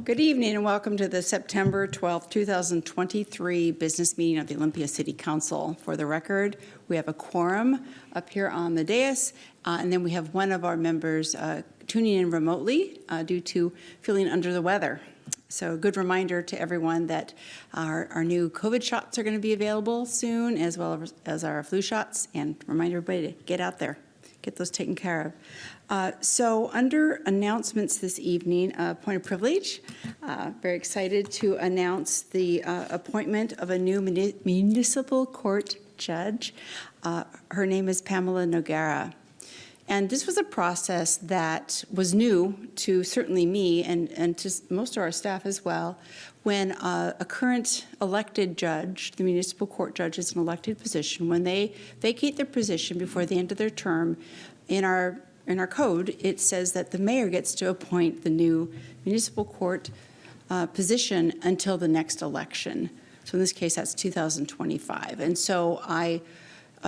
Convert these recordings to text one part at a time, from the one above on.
Good evening and welcome to the September 12th, 2023 business meeting of the Olympia City Council. For the record, we have a quorum up here on the dais, and then we have one of our members tuning in remotely due to feeling under the weather. So a good reminder to everyone that our new COVID shots are going to be available soon, as well as our flu shots, and remind everybody to get out there, get those taken care of. So under announcements this evening, point of privilege, very excited to announce the appointment of a new municipal court judge. Her name is Pamela Noguera. And this was a process that was new to certainly me and to most of our staff as well. When a current elected judge, the municipal court judge is an elected position, when they vacate their position before the end of their term, in our code, it says that the mayor gets to appoint the new municipal court position until the next election. So in this case, that's 2025. And so I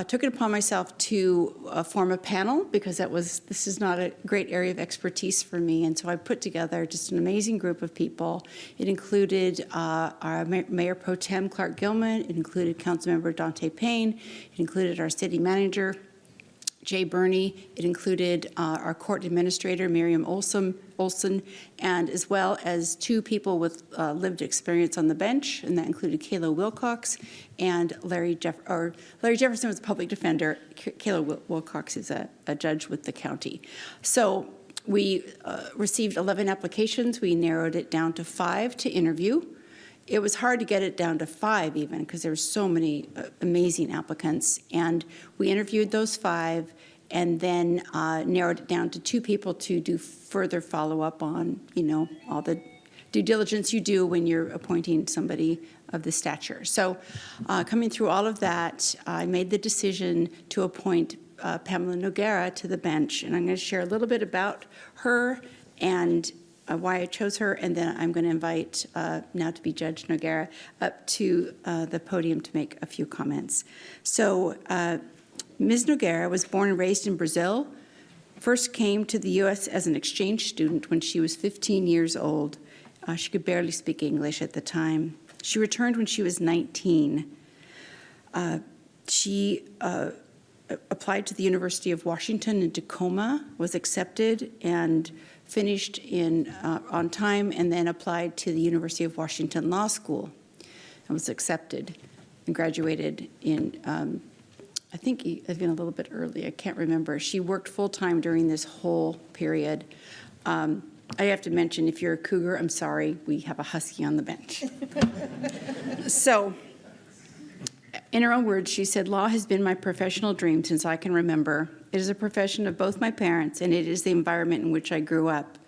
took it upon myself to form a panel because this is not a great area of expertise for me. And so I put together just an amazing group of people. It included our Mayor Pro Tem Clark Gilman. It included Councilmember Dante Payne. It included our city manager, Jay Burney. It included our court administrator, Miriam Olson, and as well as two people with lived experience on the bench, and that included Kayla Wilcox and Larry Jefferson was a public defender. Kayla Wilcox is a judge with the county. So we received 11 applications. We narrowed it down to 5 to interview. It was hard to get it down to 5 even because there were so many amazing applicants. And we interviewed those 5 and then narrowed it down to 2 people to do further follow-up on, all the due diligence you do when you're appointing somebody of this stature. So coming through all of that, I made the decision to appoint Pamela Noguera to the bench. And I'm going to share a little bit about her and why I chose her, and then I'm going to invite now to be Judge Noguera up to the podium to make a few comments. So Ms. Noguera was born and raised in Brazil, first came to the U.S. as an exchange student when she was 15 years old. She could barely speak English at the time. She returned when she was 19. She applied to the University of Washington in Tacoma, was accepted, and finished on time, and then applied to the University of Washington Law School and was accepted and graduated in, I think even a little bit early, I can't remember. She worked full-time during this whole period. I have to mention, if you're a cougar, I'm sorry, we have a husky on the bench. So, in her own words, she said, "Law has been my professional dream since I can remember. It is a profession of both my parents, and it is the environment in which I grew up."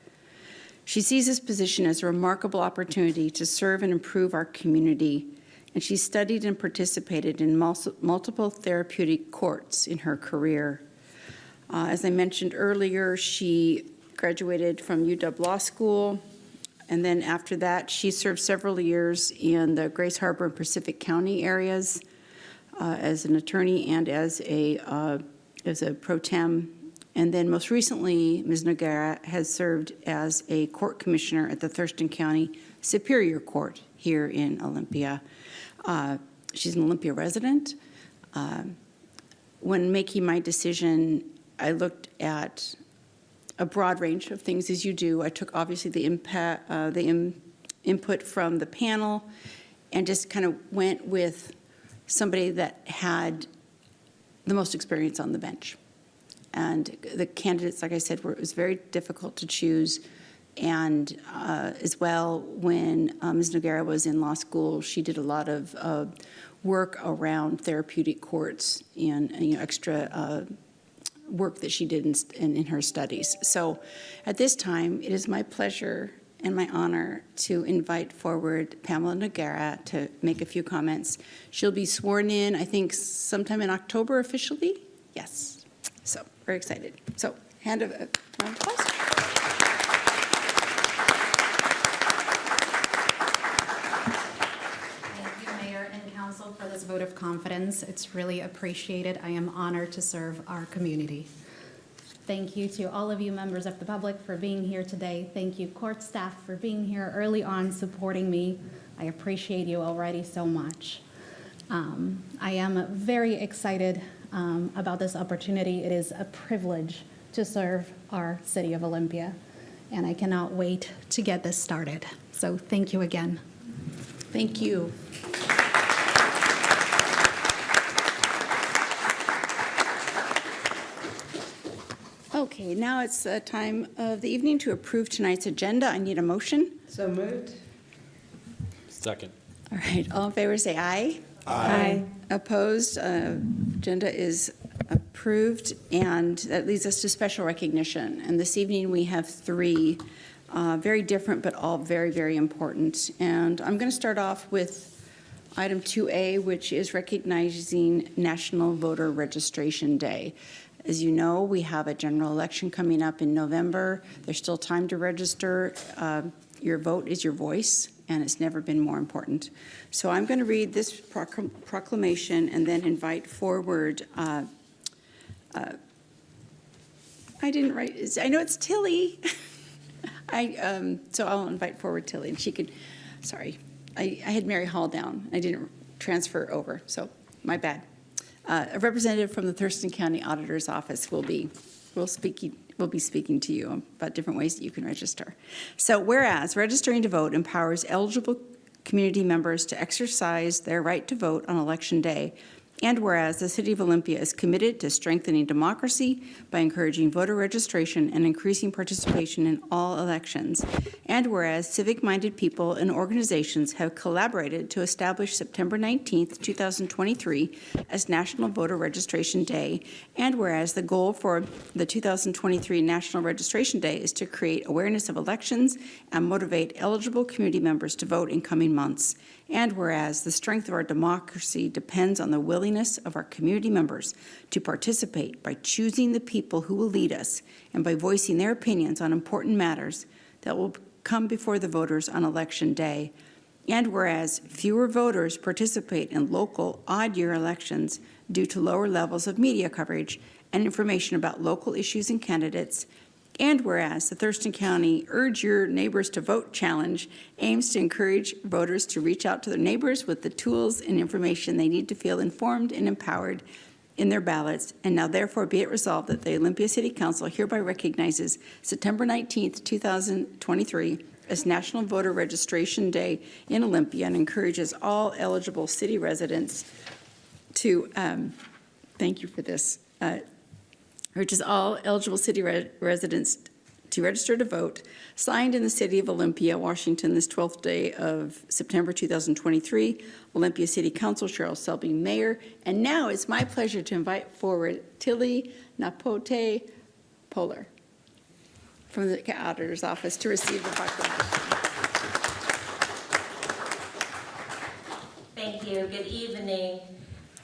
She sees this position as a remarkable opportunity to serve and improve our community, and she studied and participated in multiple therapeutic courts in her career. As I mentioned earlier, she graduated from UW Law School, and then after that, she served several years in the Grace Harbor and Pacific County areas as an attorney and as a pro tem. And then most recently, Ms. Noguera has served as a court commissioner at the Thurston County Superior Court here in Olympia. She's an Olympia resident. When making my decision, I looked at a broad range of things, as you do. I took obviously the input from the panel and just kind of went with somebody that had the most experience on the bench. And the candidates, like I said, it was very difficult to choose. And as well, when Ms. Noguera was in law school, she did a lot of work around therapeutic courts and extra work that she did in her studies. So at this time, it is my pleasure and my honor to invite forward Pamela Noguera to make a few comments. She'll be sworn in, I think, sometime in October officially. Yes. So very excited. So round of applause. For this vote of confidence. It's really appreciated. I am honored to serve our community. Thank you to all of you members of the public for being here today. Thank you, court staff, for being here early on, supporting me. I appreciate you already so much. I am very excited about this opportunity. It is a privilege to serve our city of Olympia, and I cannot wait to get this started. So thank you again. Thank you. Okay, now it's the time of the evening to approve tonight's agenda. I need a motion. So moved. Second. All right, all in favor say aye. Aye. Opposed? Agenda is approved, and that leads us to special recognition. And this evening, we have three very different, but all very, very important. And I'm going to start off with item 2A, which is recognizing National Voter Registration Day. As you know, we have a general election coming up in November. There's still time to register. Your vote is your voice, and it's never been more important. So I'm going to read this proclamation and then invite forward. I didn't write. I know it's Tilly. So I'll invite forward Tilly, and she could. Sorry, I had Mary Hall down. I didn't transfer over, so my bad. A representative from the Thurston County Auditor's Office will be speaking to you about different ways that you can register. So whereas registering to vote empowers eligible community members to exercise their right to vote on Election Day, and whereas the City of Olympia is committed to strengthening democracy by encouraging voter registration and increasing participation in all elections, and whereas civic-minded people and organizations have collaborated to establish September 19th, 2023 as National Voter Registration Day, and whereas the goal for the 2023 National Registration Day is to create awareness of elections and motivate eligible community members to vote in coming months, and whereas the strength of our democracy depends on the willingness of our community members to participate by choosing the people who will lead us and by voicing their opinions on important matters that will come before the voters on Election Day, and whereas fewer voters participate in local odd-year elections due to lower levels of media coverage and information about local issues and candidates, and whereas the Thurston County Urge Your Neighbors to Vote Challenge aims to encourage voters to reach out to their neighbors with the tools and information they need to feel informed and empowered in their ballots, and now therefore be it resolved that the Olympia City Council hereby recognizes September 19th, 2023 as National Voter Registration Day in Olympia and encourages all eligible city residents to, thank you for this, urges all eligible city residents to register to vote, signed in the city of Olympia, Washington, this 12th day of September 2023, Olympia City Council, Cheryl Selby, Mayor. And now it's my pleasure to invite forward Tilly Napote Polar from the Auditor's Office to receive the proclamation. Thank you. Good evening.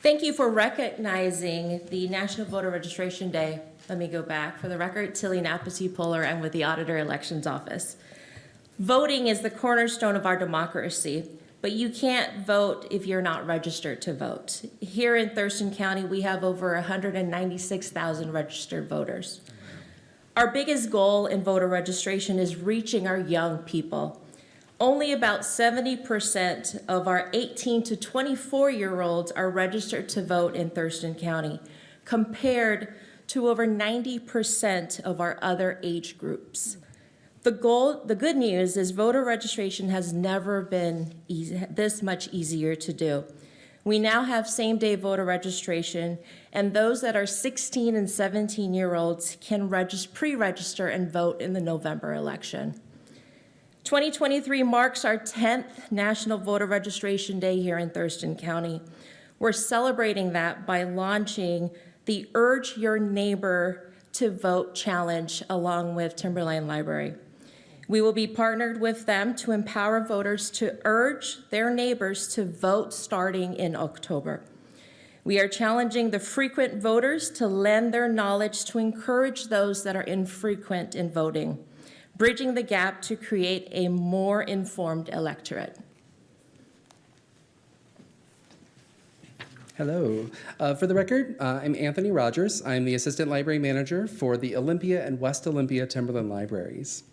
Thank you for recognizing the National Voter Registration Day. Let me go back. For the record, Tilly Napote Polar. I'm with the Auditor Elections Office. Voting is the cornerstone of our democracy, but you can't vote if you're not registered to vote. Here in Thurston County, we have over 196,000 registered voters. Our biggest goal in voter registration is reaching our young people. Only about 70% of our 18 to 24-year-olds are registered to vote in Thurston County, compared to over 90% of our other age groups. The good news is voter registration has never been this much easier to do. We now have same-day voter registration, and those that are 16 and 17-year-olds can pre-register and vote in the November election. 2023 marks our 10th National Voter Registration Day here in Thurston County. We're celebrating that by launching the Urge Your Neighbor to Vote Challenge along with Timberline Library. We will be partnered with them to empower voters to urge their neighbors to vote starting in October. We are challenging the frequent voters to lend their knowledge to encourage those that are infrequent in voting, bridging the gap to create a more informed electorate. Hello. For the record, I'm Anthony Rogers. I'm the Assistant Library Manager for the Olympia and West Olympia Timberland Libraries.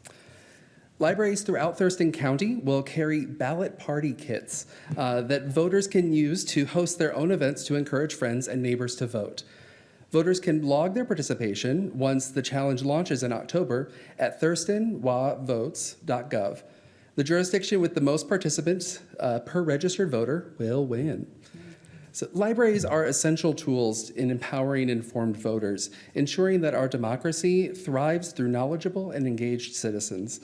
Libraries throughout Thurston County will carry ballot party kits that voters can use to host their own events to encourage friends and neighbors to vote. Voters can log their participation once the challenge launches in October at thurstonwavotes.gov. The jurisdiction with the most participants per registered voter will win. So libraries are essential tools in empowering informed voters, ensuring that our democracy thrives through knowledgeable and engaged citizens.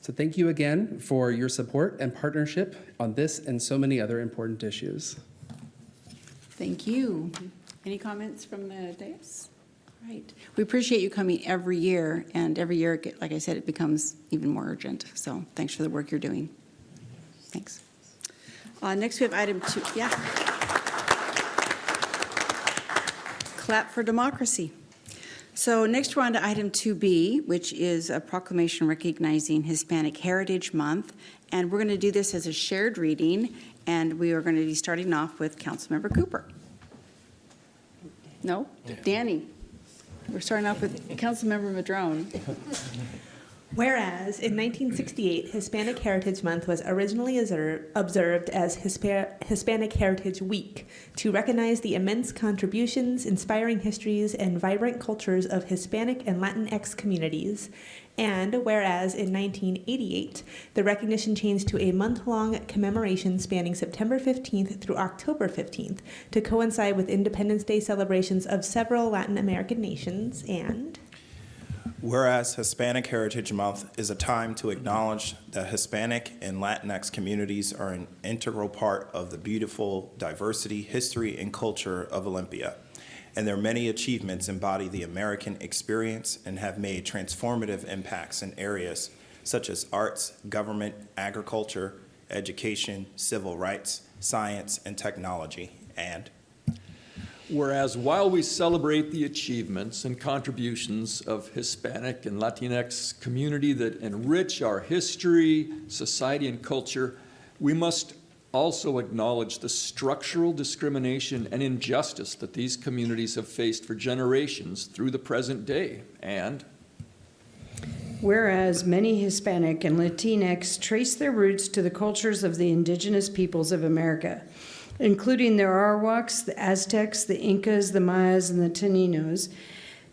So thank you again for your support and partnership on this and so many other important issues. Thank you. Any comments from the dais? All right. We appreciate you coming every year, and every year, like I said, it becomes even more urgent. So thanks for the work you're doing. Thanks. Next, we have item 2. Yeah. Clap for democracy. So next we're on to item 2B, which is a proclamation recognizing Hispanic Heritage Month. And we're going to do this as a shared reading, and we are going to be starting off with Councilmember Cooper. No? Danny. We're starting off with Councilmember Madrone. Whereas in 1968, Hispanic Heritage Month was originally observed as Hispanic Heritage Week to recognize the immense contributions, inspiring histories, and vibrant cultures of Hispanic and Latinx communities. And whereas in 1988, the recognition changed to a month-long commemoration spanning September 15th through October 15th to coincide with Independence Day celebrations of several Latin American nations. And whereas Hispanic Heritage Month is a time to acknowledge that Hispanic and Latinx communities are an integral part of the beautiful diversity, history, and culture of Olympia, and their many achievements embody the American experience and have made transformative impacts in areas such as arts, government, agriculture, education, civil rights, science, and technology. And whereas while we celebrate the achievements and contributions of Hispanic and Latinx community that enrich our history, society, and culture, we must also acknowledge the structural discrimination and injustice that these communities have faced for generations through the present day. And whereas many Hispanic and Latinx trace their roots to the cultures of the indigenous peoples of America, including the Arawaks, the Aztecs, the Incas, the Mayas, and the Taninos.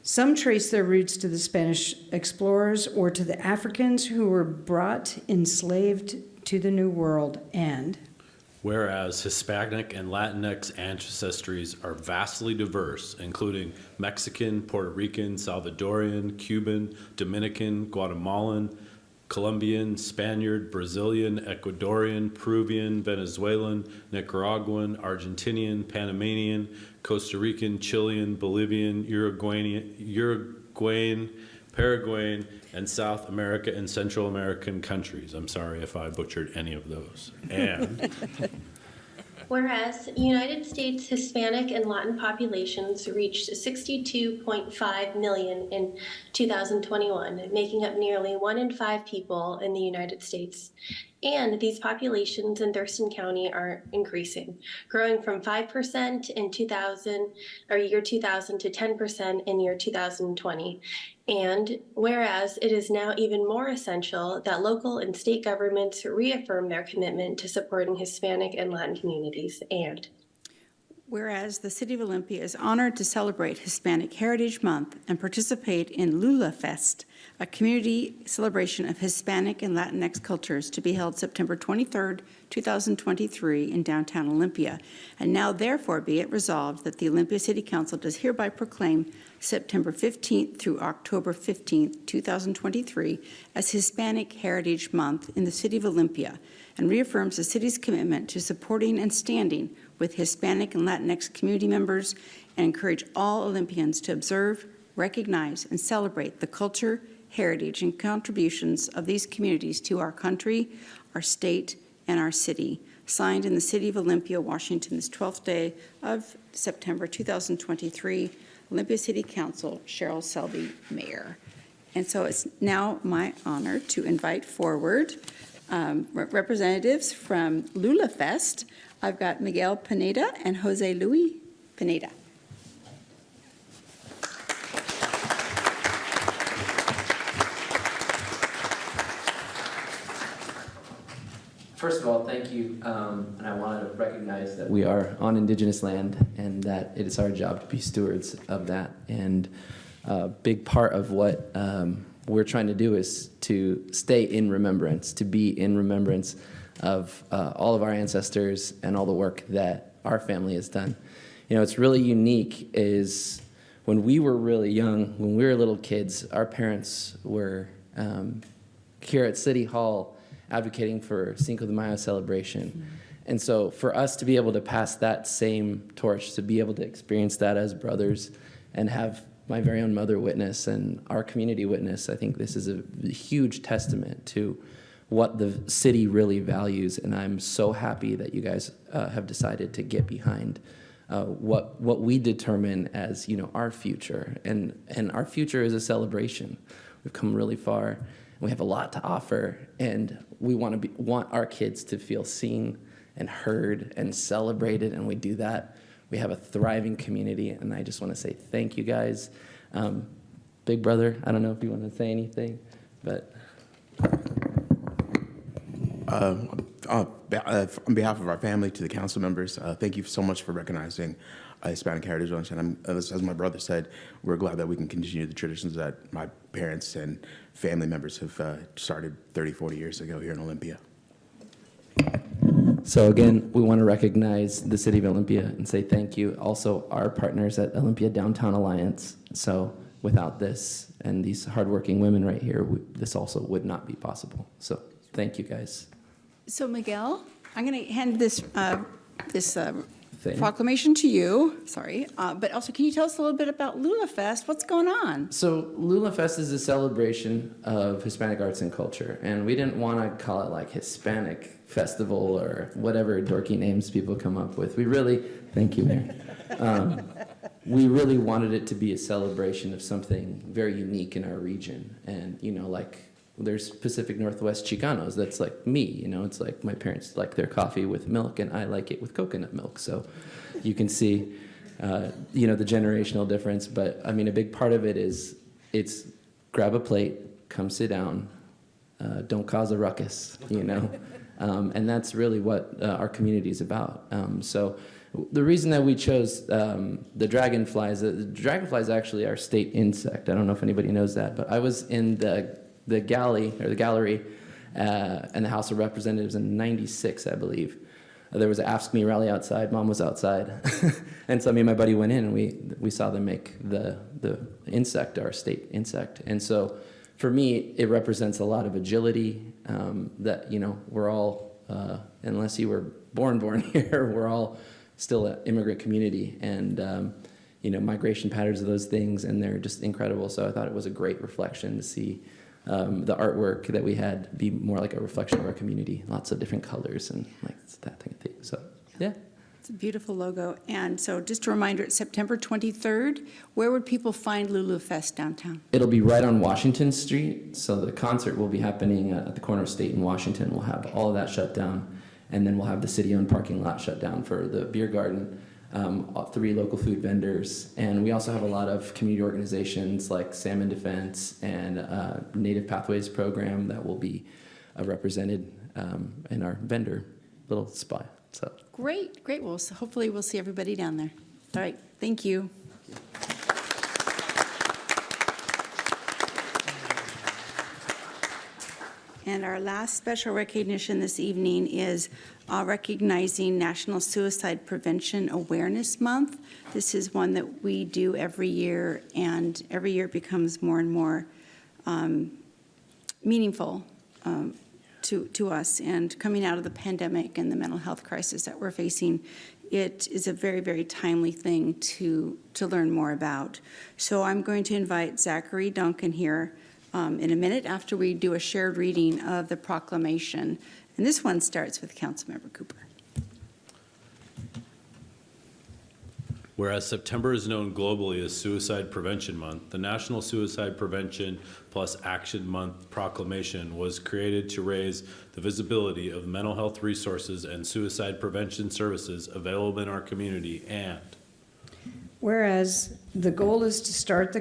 Some trace their roots to the Spanish explorers or to the Africans who were brought enslaved to the New World. And whereas Hispanic and Latinx ancestries are vastly diverse, including Mexican, Puerto Rican, Salvadorian, Cuban, Dominican, Guatemalan, Colombian, Spaniard, Brazilian, Ecuadorian, Peruvian, Venezuelan, Nicaraguan, Argentinian, Panamanian, Costa Rican, Chilean, Bolivian, Uruguayan, Paraguayan, and South America and Central American countries. I'm sorry if I butchered any of those. And whereas United States Hispanic and Latin populations reached 62.5 million in 2021, making up nearly 1 in 5 people in the United States. And these populations in Thurston County are increasing, growing from 5% in year 2000 to 10% in year 2020. And whereas it is now even more essential that local and state governments reaffirm their commitment to supporting Hispanic and Latin communities. And whereas the City of Olympia is honored to celebrate Hispanic Heritage Month and participate in Lula Fest, a community celebration of Hispanic and Latinx cultures to be held September 23rd, 2023 in downtown Olympia. And now therefore be it resolved that the Olympia City Council does hereby proclaim September 15th through October 15th, 2023 as Hispanic Heritage Month in the City of Olympia and reaffirms the city's commitment to supporting and standing with Hispanic and Latinx community members and encourage all Olympians to observe, recognize, and celebrate the culture, heritage, and contributions of these communities to our country, our state, and our city. Signed in the City of Olympia, Washington, this 12th day of September 2023, Olympia City Council, Cheryl Selby, Mayor. And so it's now my honor to invite forward representatives from Lula Fest. I've got Miguel Pineda and Jose Luis Pineda. First of all, thank you, and I want to recognize that we are on Indigenous land and that it is our job to be stewards of that. And a big part of what we're trying to do is to stay in remembrance, to be in remembrance of all of our ancestors and all the work that our family has done. You know, it's really unique is when we were really young, when we were little kids, our parents were here at City Hall advocating for Cinco de Mayo celebration. Mm-hmm. And so for us to be able to pass that same torch, to be able to experience that as brothers and have my very own mother witness and our community witness, I think this is a huge testament to what the city really values. And I'm so happy that you guys have decided to get behind what we determine as, you know, our future. And our future is a celebration. We've come really far. We have a lot to offer, and we want our kids to feel seen and heard and celebrated, and we do that. We have a thriving community, and I just want to say thank you guys. Big brother, I don't know if you want to say anything, but. On behalf of our family, to the council members, thank you so much for recognizing Hispanic Heritage Lunch. And as my brother said, we're glad that we can continue the traditions that my parents and family members have started 30, 40 years ago here in Olympia. So again, we want to recognize the City of Olympia and say thank you. Also, our partners at Olympia Downtown Alliance. So without this and these hardworking women right here, this also would not be possible. So thank you, guys. So Miguel, I'm going to hand this proclamation to you. Sorry, but also, can you tell us a little bit about Lula Fest? What's going on? So Lula Fest is a celebration of Hispanic arts and culture, and we didn't want to call it like Hispanic Festival or whatever dorky names people come up with. Thank you, Mayor. We really wanted it to be a celebration of something very unique in our region, and you know, like. There's Pacific Northwest Chicanos. That's like me, you know. It's like my parents like their coffee with milk, and I like it with coconut milk. So, you can see, you know, the generational difference. But I mean, a big part of it is it's grab a plate, come sit down, don't cause a ruckus, you know, and that's really what our community is about. So, the reason that we chose the dragonflies is actually our state insect. I don't know if anybody knows that, but I was in the gallery and the House of Representatives in '96, I believe. There was an Ask Me rally outside. Mom was outside. And so me and my buddy went in, and we saw them make the insect, our state insect. And so for me, it represents a lot of agility that, you know, we're all, unless you were born here, we're all still an immigrant community. And, you know, migration patterns of those things, and they're just incredible. So I thought it was a great reflection to see the artwork that we had be more like a reflection of our community. Lots of different colors and like that thing. So, yeah. It's a beautiful logo. And so just a reminder, it's September 23rd. Where would people find Lulu Fest downtown? It'll be right on Washington Street. So the concert will be happening at the corner of State and Washington. We'll have all of that shut down. And then we'll have the city-owned parking lot shut down for the beer garden. 3 local food vendors, and we also have a lot of community organizations like Salmon Defense and Native Pathways program that will be represented in our vendor little spot. So Great. Well, so hopefully we'll see everybody down there. All right, thank you. And our last special recognition this evening is recognizing National Suicide Prevention Awareness Month. This is one that we do every year, and every year it becomes more and more meaningful to us. And coming out of the pandemic and the mental health crisis that we're facing, it is a very, very timely thing to learn more about. So I'm going to invite Zachary Duncan here in a minute after we do a shared reading of the proclamation. And this one starts with Councilmember Cooper. Whereas September is known globally as Suicide Prevention Month, the National Suicide Prevention Plus Action Month proclamation was created to raise the visibility of mental health resources and suicide prevention services available in our community. And whereas the goal is to start the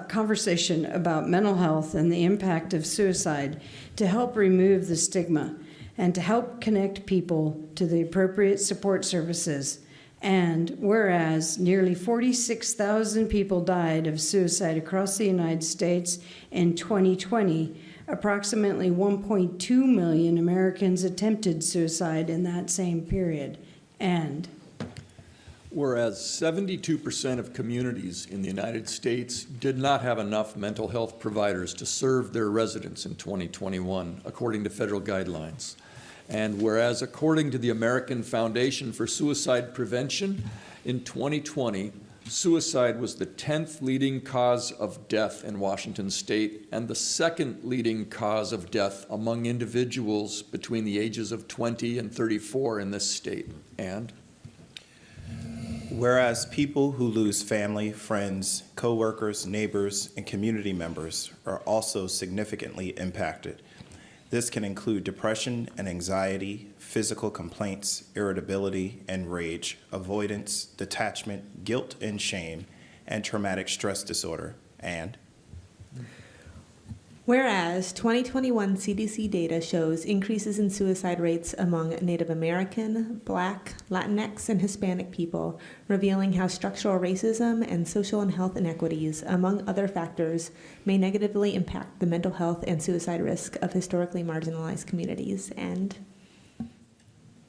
conversation about mental health and the impact of suicide to help remove the stigma and to help connect people to the appropriate support services. And whereas nearly 46,000 people died of suicide across the United States in 2020, approximately 1.2 million Americans attempted suicide in that same period. And whereas 72% of communities in the United States did not have enough mental health providers to serve their residents in 2021, according to federal guidelines. And whereas according to the American Foundation for Suicide Prevention, in 2020, suicide was the 10th leading cause of death in Washington state and the second leading cause of death among individuals between the ages of 20 and 34 in this state. And whereas people who lose family, friends, co-workers, neighbors, and community members are also significantly impacted. This can include depression and anxiety, physical complaints, irritability and rage, avoidance, detachment, guilt and shame, and traumatic stress disorder. And whereas 2021 CDC data shows increases in suicide rates among Native American, Black, Latinx, and Hispanic people, revealing how structural racism and social and health inequities, among other factors, may negatively impact the mental health and suicide risk of historically marginalized communities. And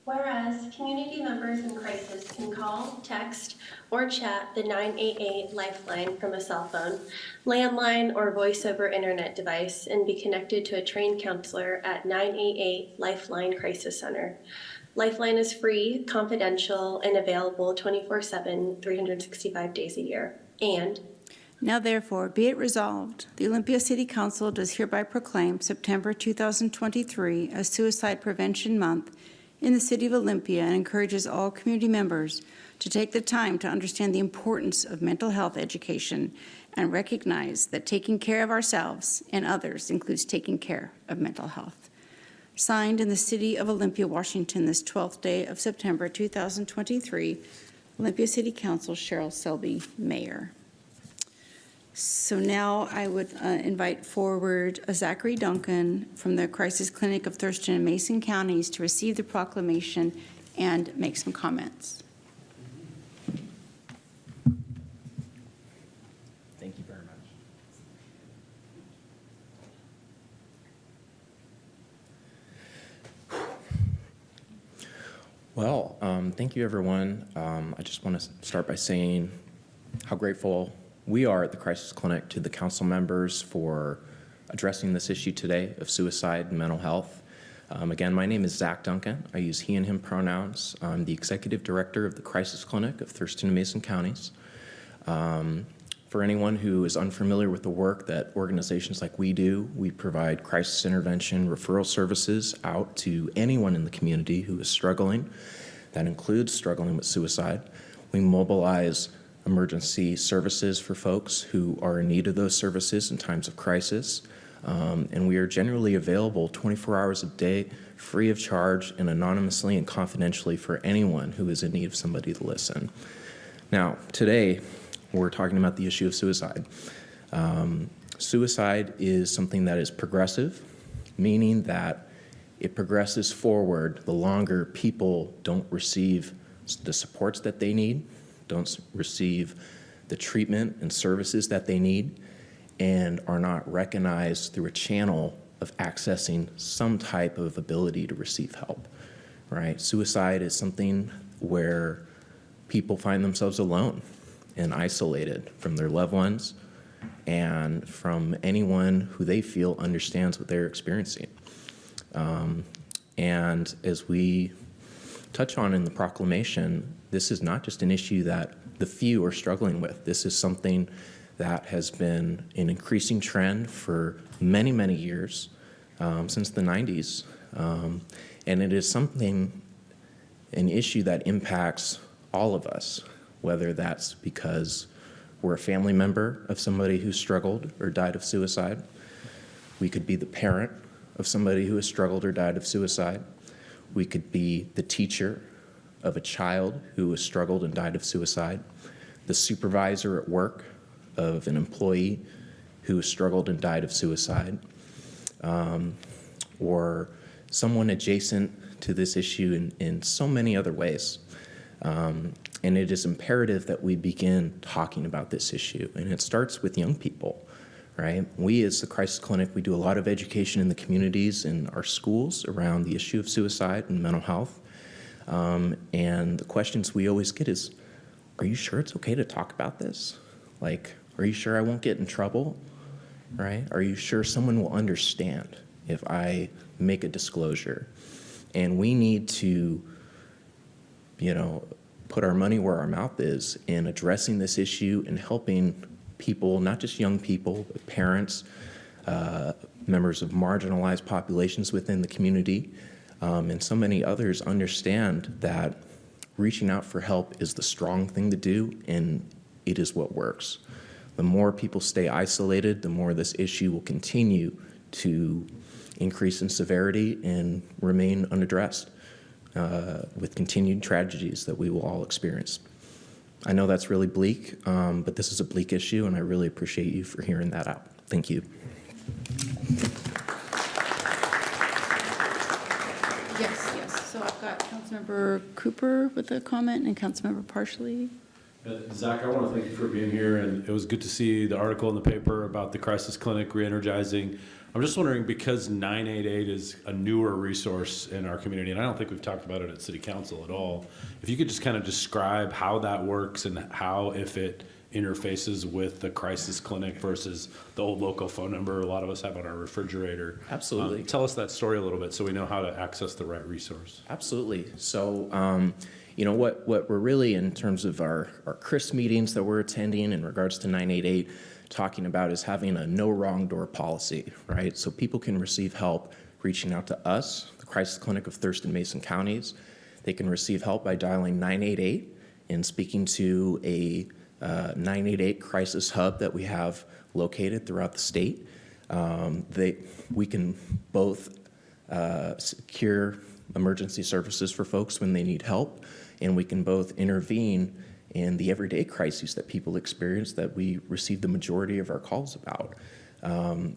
whereas community members in crisis can call, text, or chat the 988 Lifeline from a cell phone, landline, or voice over internet device and be connected to a trained counselor at 988 Lifeline Crisis Center. Lifeline is free, confidential, and available 24/7, 365 days a year. And now therefore, be it resolved, the Olympia City Council does hereby proclaim September 2023 as Suicide Prevention Month in the city of Olympia and encourages all community members to take the time to understand the importance of mental health education and recognize that taking care of ourselves and others includes taking care of mental health. Signed in the city of Olympia, Washington, this 12th day of September 2023, Olympia City Council, Cheryl Selby, Mayor. So now I would invite forward Zachary Duncan from the Crisis Clinic of Thurston and Mason counties to receive the proclamation and make some comments. Thank you very much. Well, thank you, everyone. I just want to start by saying how grateful we are at the Crisis Clinic to the council members for addressing this issue today of suicide and mental health. Again, my name is Zach Duncan. I use he and him pronouns. I'm the executive director of the Crisis Clinic of Thurston and Mason counties. For anyone who is unfamiliar with the work that organizations like we do, we provide crisis intervention referral services out to anyone in the community who is struggling. That includes struggling with suicide. We mobilize emergency services for folks who are in need of those services in times of crisis. And we are generally available 24 hours a day, free of charge, and anonymously and confidentially for anyone who is in need of somebody to listen. Now, today, we're talking about the issue of suicide. Suicide is something that is progressive, meaning that it progresses forward the longer people don't receive the supports that they need, don't receive the treatment and services that they need, and are not recognized through a channel of accessing some type of ability to receive help, right? Suicide is something where people find themselves alone and isolated from their loved ones and from anyone who they feel understands what they're experiencing. And as we touch on in the proclamation, this is not just an issue that the few are struggling with. This is something that has been an increasing trend for many, many years, since the 90s. And it is something, an issue that impacts all of us, whether that's because we're a family member of somebody who struggled or died of suicide. We could be the parent of somebody who has struggled or died of suicide. We could be the teacher of a child who has struggled and died of suicide, the supervisor at work of an employee who has struggled and died of suicide, or someone adjacent to this issue in so many other ways. And it is imperative that we begin talking about this issue. And it starts with young people, right? We as the Crisis Clinic, we do a lot of education in the communities and our schools around the issue of suicide and mental health. And the questions we always get is, are you sure it's okay to talk about this? Like, are you sure I won't get in trouble, right? Are you sure someone will understand if I make a disclosure? And we need to, put our money where our mouth is in addressing this issue and helping people, not just young people, but parents, members of marginalized populations within the community, and so many others understand that reaching out for help is the strong thing to do, and it is what works. The more people stay isolated, the more this issue will continue to increase in severity and remain unaddressed, with continued tragedies that we will all experience. I know that's really bleak, but this is a bleak issue, and I really appreciate you for hearing that out. Thank you. Yes. So I've got Councilmember Cooper with a comment and Councilmember Parsley. Zach, I want to thank you for being here, and it was good to see the article in the paper about the Crisis Clinic re-energizing. I'm just wondering, because 988 is a newer resource in our community, and I don't think we've talked about it at City Council at all, if you could just kind of describe how that works and how, if it interfaces with the Crisis Clinic versus the old local phone number a lot of us have on our refrigerator. Absolutely. Tell us that story a little bit so we know how to access the right resource. Absolutely. So, what we're really, in terms of our CRIS meetings that we're attending in regards to 988, talking about is having a no wrong door policy, right? So people can receive help reaching out to us, the Crisis Clinic of Thurston Mason counties. They can receive help by dialing 988 and speaking to a 988 crisis hub that we have located throughout the state. We can both secure emergency services for folks when they need help, and we can both intervene in the everyday crises that people experience that we receive the majority of our calls about.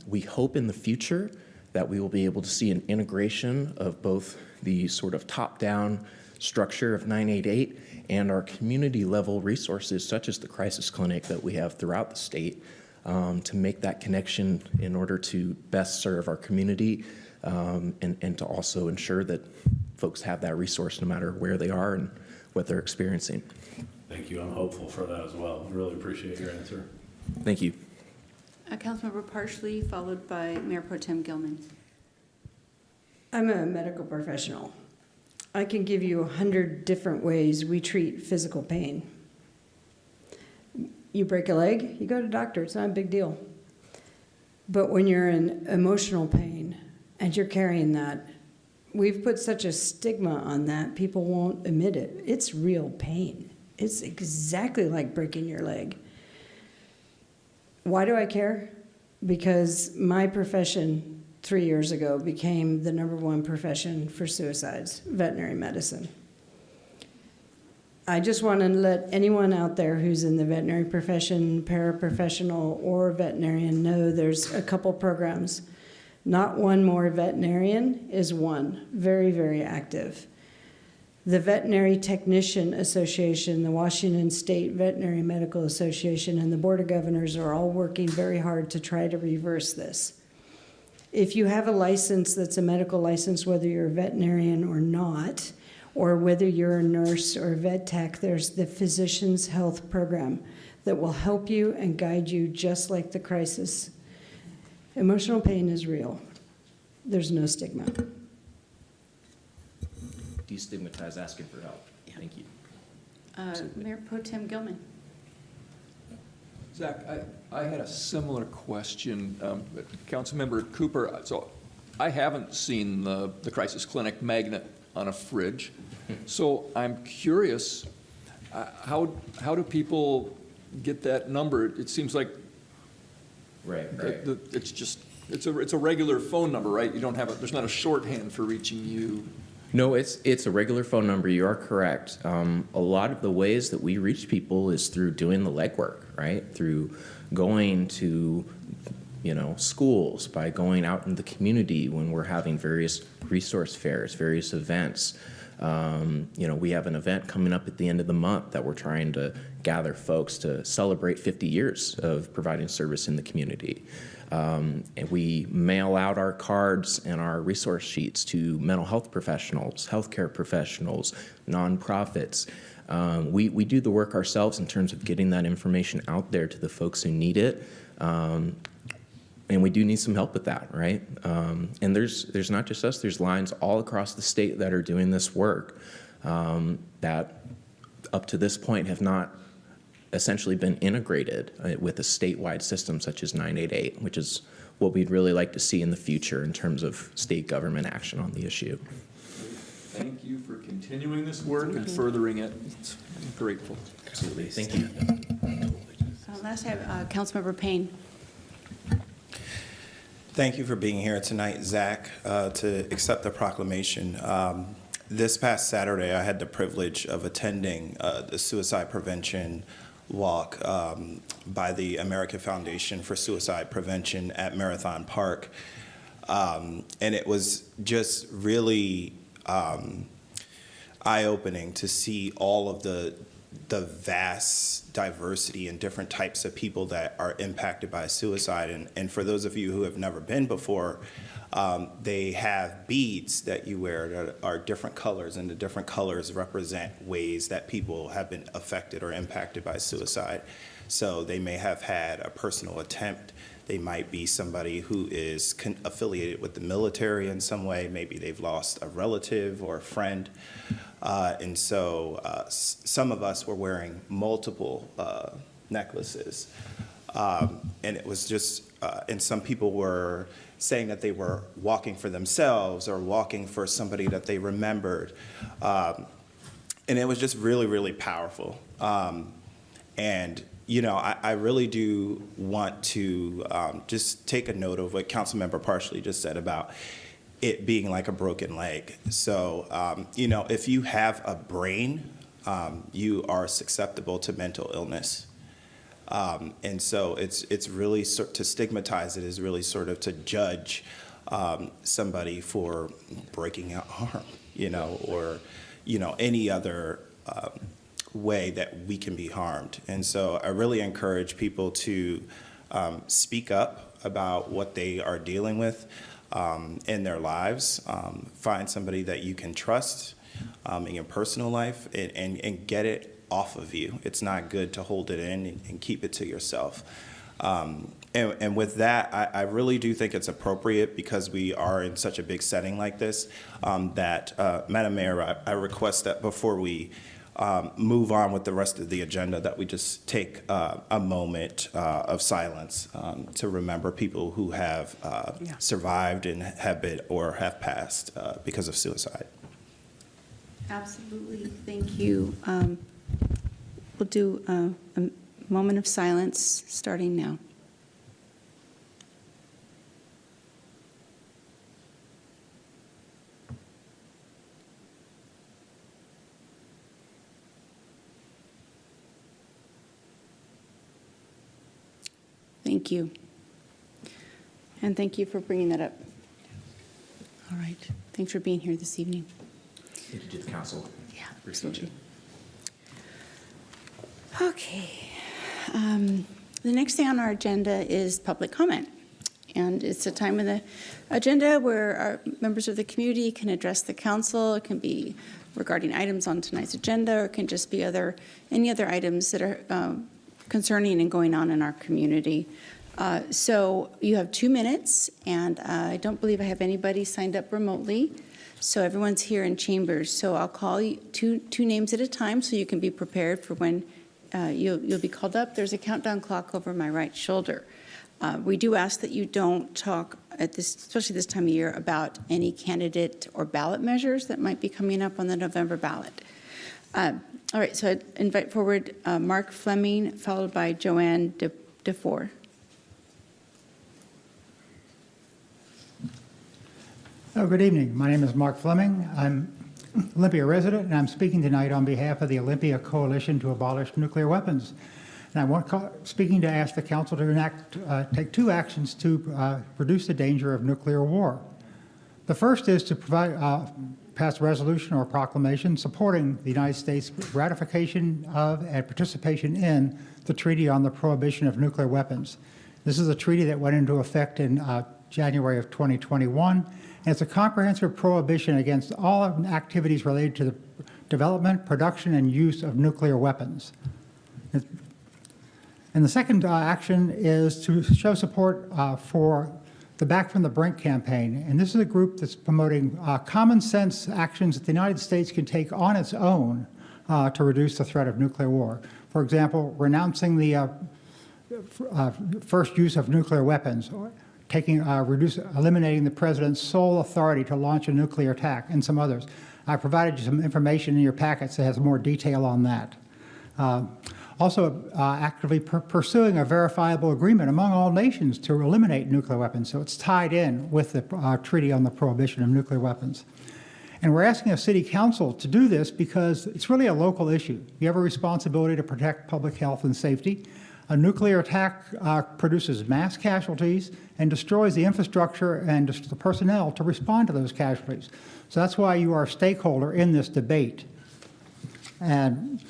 We hope in the future that we will be able to see an integration of both the sort of top-down structure of 988 and our community-level resources, such as the Crisis Clinic that we have throughout the state, to make that connection in order to best serve our community, and to also ensure that folks have that resource no matter where they are and what they're experiencing. Thank you. I'm hopeful for that as well. Really appreciate your answer. Thank you. Councilmember Parsley, followed by Mayor Pro Tem Gilman. I'm a medical professional. I can give you 100 different ways we treat physical pain. You break a leg, you go to a doctor. It's not a big deal. But when you're in emotional pain and you're carrying that, we've put such a stigma on that, people won't admit it. It's real pain. It's exactly like breaking your leg. Why do I care? Because my profession 3 years ago became the #1 profession for suicides, veterinary medicine. I just want to let anyone out there who's in the veterinary profession, paraprofessional, or veterinarian know there's a couple programs. Not One More Veterinarian is one, very, very active. The Veterinary Technician Association, the Washington State Veterinary Medical Association, and the Board of Governors are all working very hard to try to reverse this. If you have a license that's a medical license, whether you're a veterinarian or not, or whether you're a nurse or a vet tech, there's the Physician's Health Program that will help you and guide you just like the crisis. Emotional pain is real. There's no stigma. Destigmatize asking for help. Thank you. Mayor Pro Tem Gilman. Zach, I had a similar question. Councilmember Cooper, so I haven't seen the Crisis Clinic magnet on a fridge. So I'm curious, How do people get that number? It seems like Right. it's just, it's a regular phone number, right? You don't have there's not a shorthand for reaching you. No, it's a regular phone number. You are correct. A lot of the ways that we reach people is through doing the legwork, right? Through going to, schools, by going out in the community when we're having various resource fairs, various events. We have an event coming up at the end of the month that we're trying to gather folks to celebrate 50 years of providing service in the community. And we mail out our cards and our resource sheets to mental health professionals, healthcare professionals, nonprofits. We do the work ourselves in terms of getting that information out there to the folks who need it. And we do need some help with that, right? And there's not just us, there's lines all across the state that are doing this work that up to this point have not essentially been integrated with a statewide system such as 988, which is what we'd really like to see in the future in terms of state government action on the issue. Thank you for continuing this work and furthering it. I'm grateful. Absolutely. Thank you. Last, I have Councilmember Payne. Thank you for being here tonight, Zach, to accept the proclamation. This past Saturday, I had the privilege of attending the suicide prevention walk by the American Foundation for Suicide Prevention at Marathon Park. And it was just really eye-opening to see all of the vast diversity and different types of people that are impacted by suicide. And for those of you who have never been before, they have beads that you wear that are different colors, and the different colors represent ways that people have been affected or impacted by suicide. So they may have had a personal attempt. They might be somebody who is affiliated with the military in some way. Maybe they've lost a relative or a friend. And so some of us were wearing multiple necklaces. And it was just, and some people were saying that they were walking for themselves or walking for somebody that they remembered. And it was just really, really powerful. And I really do want to just take a note of what Councilmember Parsley just said about it being like a broken leg. So, if you have a brain, you are susceptible to mental illness. And so it's really to stigmatize it is really sort of to judge somebody for breaking an arm, or any other way that we can be harmed. And so I really encourage people to speak up about what they are dealing with in their lives. Find somebody that you can trust in your personal life and get it off of you. It's not good to hold it in and keep it to yourself. And with that, I really do think it's appropriate, because we are in such a big setting like this, that, Madam Mayor, I request that before we move on with the rest of the agenda, that we just take a moment of silence to remember people who have survived and have been or have passed because of suicide. Absolutely. Thank you. We'll do a moment of silence starting now. Thank you. And thank you for bringing that up. All right. Thanks for being here this evening. Thank you to the council. Yeah, Appreciate absolutely. Okay. The next thing on our agenda is public comment. And it's a time in the agenda where our members of the community can address the council. It can be regarding items on tonight's agenda, or it can just be any other items that are concerning and going on in our community. So you have 2 minutes, and I don't believe I have anybody signed up remotely. So everyone's here in chambers. So I'll call you two names at a time, so you can be prepared for when you'll be called up. There's a countdown clock over my right shoulder. We do ask that you don't talk especially this time of year, about any candidate or ballot measures that might be coming up on the November ballot. All right, so I'd invite forward Mark Fleming, followed by Joanne DeFore. Good evening. My name is Mark Fleming. I'm Olympia resident, and I'm speaking tonight on behalf of the Olympia Coalition to Abolish Nuclear Weapons. And speaking to ask the council to take two actions to reduce the danger of nuclear war. The first is to pass a resolution or a proclamation supporting the United States ratification of and participation in the Treaty on the Prohibition of Nuclear Weapons. This is a treaty that went into effect in January of 2021, and it's a comprehensive prohibition against all activities related to the development, production, and use of nuclear weapons. And the second action is to show support for the Back from the Brink campaign. And this is a group that's promoting common sense actions that the United States can take on its own to reduce the threat of nuclear war. For example, renouncing the first use of nuclear weapons, or eliminating the president's sole authority to launch a nuclear attack, and some others. I provided you some information in your packets that has more detail on that. Also, actively pursuing a verifiable agreement among all nations to eliminate nuclear weapons. So it's tied in with the Treaty on the Prohibition of Nuclear Weapons. And we're asking a city council to do this because it's really a local issue. You have a responsibility to protect public health and safety. A nuclear attack produces mass casualties and destroys the infrastructure and the personnel to respond to those casualties. So that's why you are a stakeholder in this debate. And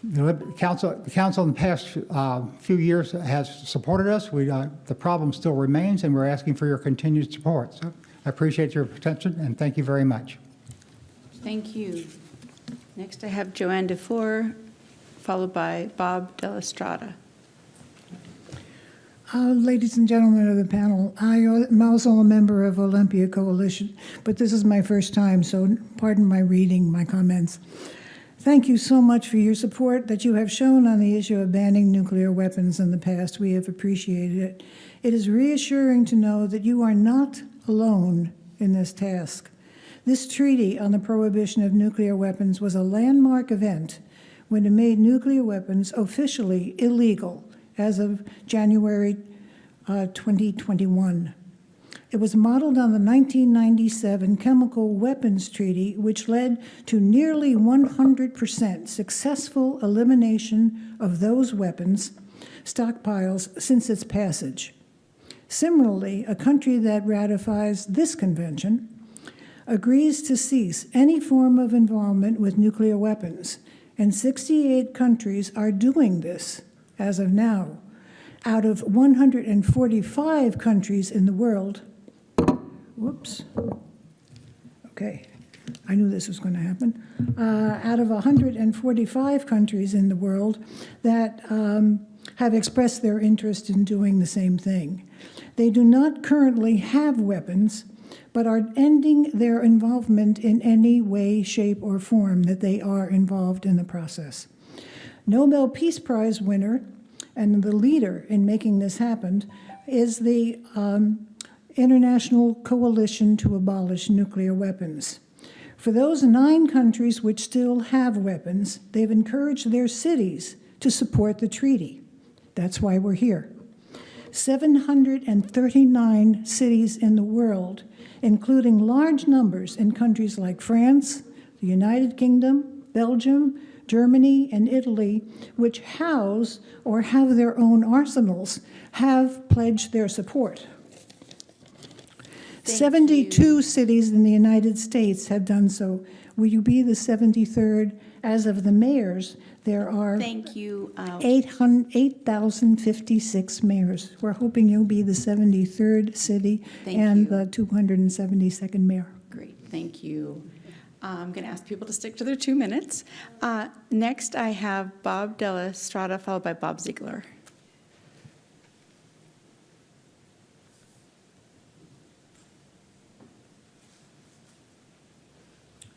the council in the past few years has supported us. The problem still remains, and we're asking for your continued support. So I appreciate your attention, and thank you very much. Thank you. Next, I have Joanne DeFore, followed by Bob Della Ladies and gentlemen of the panel, I am also a member of Olympia Coalition, but this is my first time, so pardon my reading my comments. Thank you so much for your support that you have shown on the issue of banning nuclear weapons in the past. We have appreciated it. It is reassuring to know that you are not alone in this task. This treaty on the prohibition of nuclear weapons was a landmark event when it made nuclear weapons officially illegal as of January 2021. It was modeled on the 1997 Chemical Weapons Treaty, which led to nearly 100% successful elimination of those weapons stockpiles since its passage. Similarly, a country that ratifies this convention agrees to cease any form of involvement with nuclear weapons, and 68 countries are doing this as of now. Out of 145 countries in the world, whoops, okay, I knew this was going to happen. Out of 145 countries in the world that have expressed their interest in doing the same thing. They do not currently have weapons, but are ending their involvement in any way, shape, or form that they are involved in the process. Nobel Peace Prize winner and the leader in making this happen is the International Coalition to Abolish Nuclear Weapons. For those 9 countries which still have weapons, they've encouraged their cities to support the treaty. That's why we're here. 739 cities in the world, including large numbers in countries like France, the United Kingdom, Belgium, Germany, and Italy, which house or have their own arsenals, have pledged their support. 72 cities in the United States have done so. Will you be the 73rd? As of the mayors, there are 8,056 mayors. We're hoping you'll be the 73rd city and the 272nd mayor. Great, thank you. I'm going to ask people to stick to their 2 minutes. Next, I have Bob Della Strada, followed by Bob Ziegler.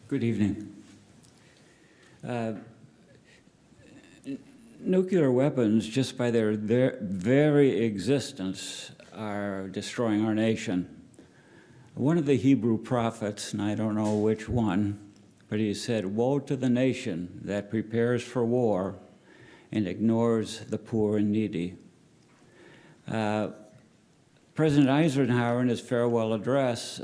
Good evening. Nuclear weapons, just by their very existence, are destroying our nation. One of the Hebrew prophets, and I don't know which one, but he said, "Woe to the nation that prepares for war and ignores the poor and needy." President Eisenhower, in his farewell address,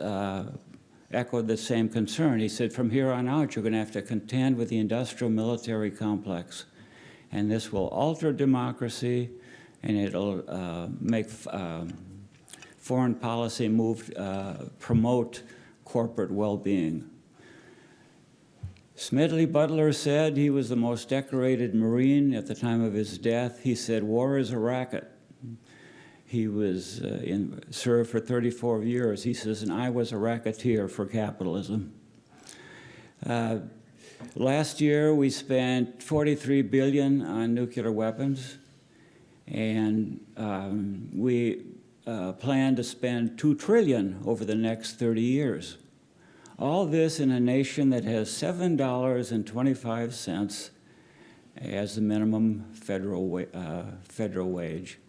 echoed the same concern. He said, "From here on out, you're going to have to contend with the industrial military complex, and this will alter democracy, and it'll make foreign policy promote corporate well-being." Smedley Butler said, he was the most decorated Marine at the time of his death. He said, "War is a racket." He was served for 34 years. He says, "And I was a racketeer for capitalism." Last year, we spent $43 billion on nuclear weapons, and we plan to spend $2 trillion over the next 30 years. All this in a nation that has $7.25 as the minimum federal wage.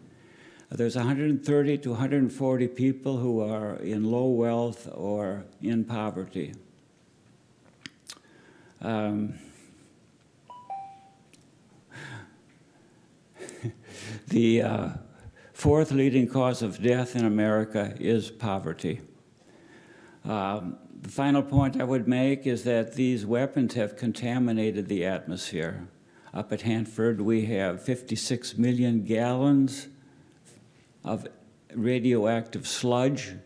There's 130 to 140 people who are in low wealth or in poverty. The fourth leading cause of death in America is poverty. The final point I would make is that these weapons have contaminated the atmosphere. Up at Hanford, we have 56 million gallons of radioactive sludge.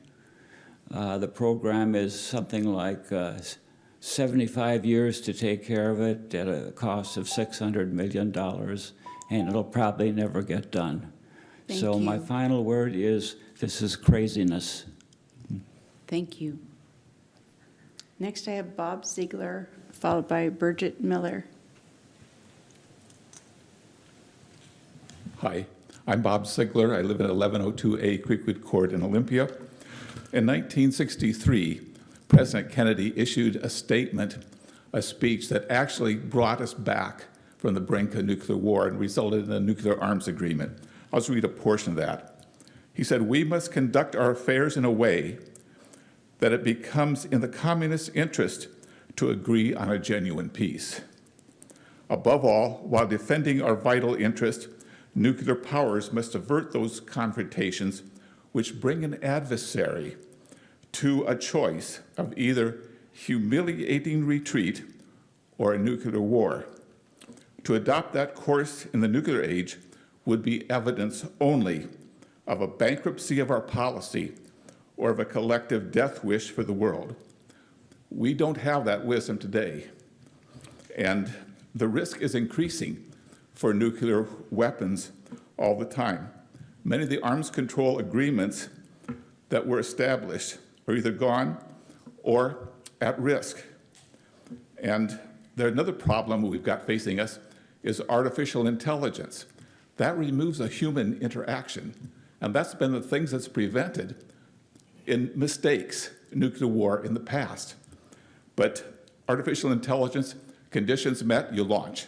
The program is something like 75 years to take care of it at a cost of $600 million, and it'll probably never get done. So my final word is, this is craziness. Thank you. Next, I have Bob Ziegler, followed by Bridget Miller. Hi, I'm Bob Ziegler. I live at 1102A Creekwood Court in Olympia. In 1963, President Kennedy issued a statement, a speech that actually brought us back from the brink of nuclear war and resulted in a nuclear arms agreement. I'll just read a portion of that. He said, "We must conduct our affairs in a way that it becomes in the communist interest to agree on a genuine peace. Above all, while defending our vital interest, nuclear powers must avert those confrontations which bring an adversary to a choice of either humiliating retreat or a nuclear war. To adopt that course in the nuclear age would be evidence only of a bankruptcy of our policy or of a collective death wish for the world. We don't have that wisdom today, and the risk is increasing for nuclear weapons all the time. Many of the arms control agreements that were established are either gone or at risk. And another problem we've got facing us is artificial intelligence. That removes a human interaction, and that's been the things that's prevented in mistakes, nuclear war in the past. But artificial intelligence, conditions met, you launch.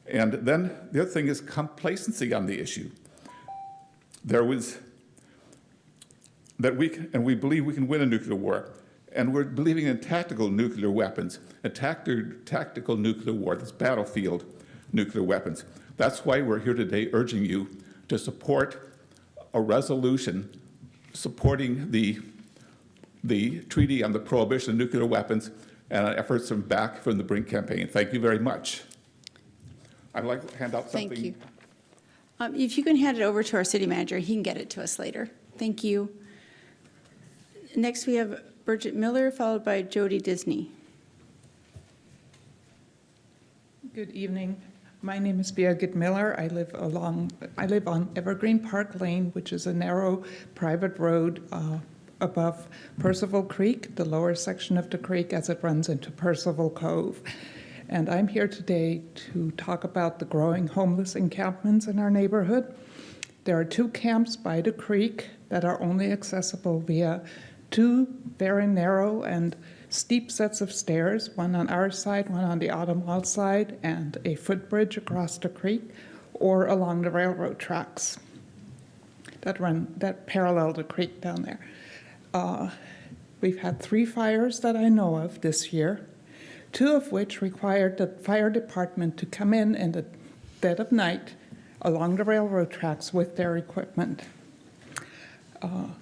And then the other thing is complacency on the issue. We believe we can win a nuclear war, and we're believing in tactical nuclear weapons, a tactical nuclear war, that's battlefield nuclear weapons. That's why we're here today urging you to support a resolution supporting the Treaty on the Prohibition of Nuclear Weapons and efforts from the Brink campaign. Thank you very much. I'd like to hand out something. Thank you. If you can hand it over to our city manager, he can get it to us later. Thank you. Next, we have Bridget Miller, followed by Jody Disney. Good evening. My name is Birgit Miller. I live on Evergreen Park Lane, which is a narrow private road above Percival Creek, the lower section of the creek as it runs into Percival Cove. And I'm here today to talk about the growing homeless encampments in our neighborhood. There are 2 camps by the creek that are only accessible via 2 very narrow and steep sets of stairs, one on our side, one on the Automall side, and a footbridge across the creek, or along the railroad tracks that parallel the creek down there. We've had 3 fires that I know of this year. 2 of which required the fire department to come in the dead of night along the railroad tracks with their equipment. One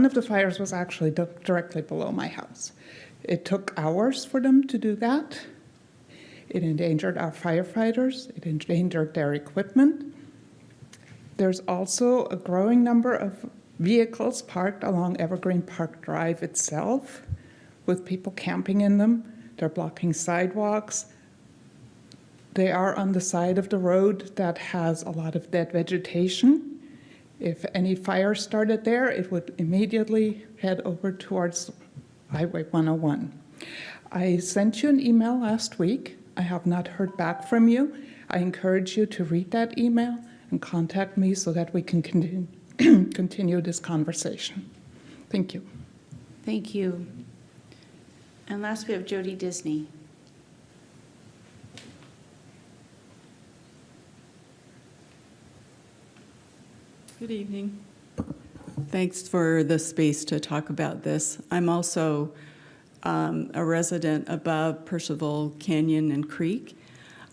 of the fires was actually directly below my house. It took hours for them to do that. It endangered our firefighters. It endangered their equipment. There's also a growing number of vehicles parked along Evergreen Park Drive itself, with people camping in them. They're blocking sidewalks. They are on the side of the road that has a lot of dead vegetation. If any fire started there, it would immediately head over towards Highway 101. I sent you an email last week. I have not heard back from you. I encourage you to read that email and contact me so that we can continue this conversation. Thank you. Thank you. And last, we have Jody Disney. Good evening. Thanks for the space to talk about this. I'm also a resident above Percival Canyon and Creek.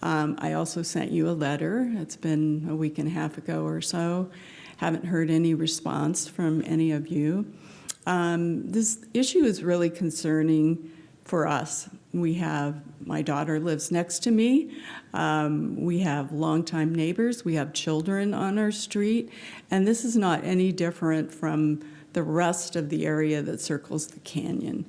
I also sent you a letter. It's been a week and a half ago or so. Haven't heard any response from any of you. This issue is really concerning for us. My daughter lives next to me. We have longtime neighbors. We have children on our street. And this is not any different from the rest of the area that circles the canyon.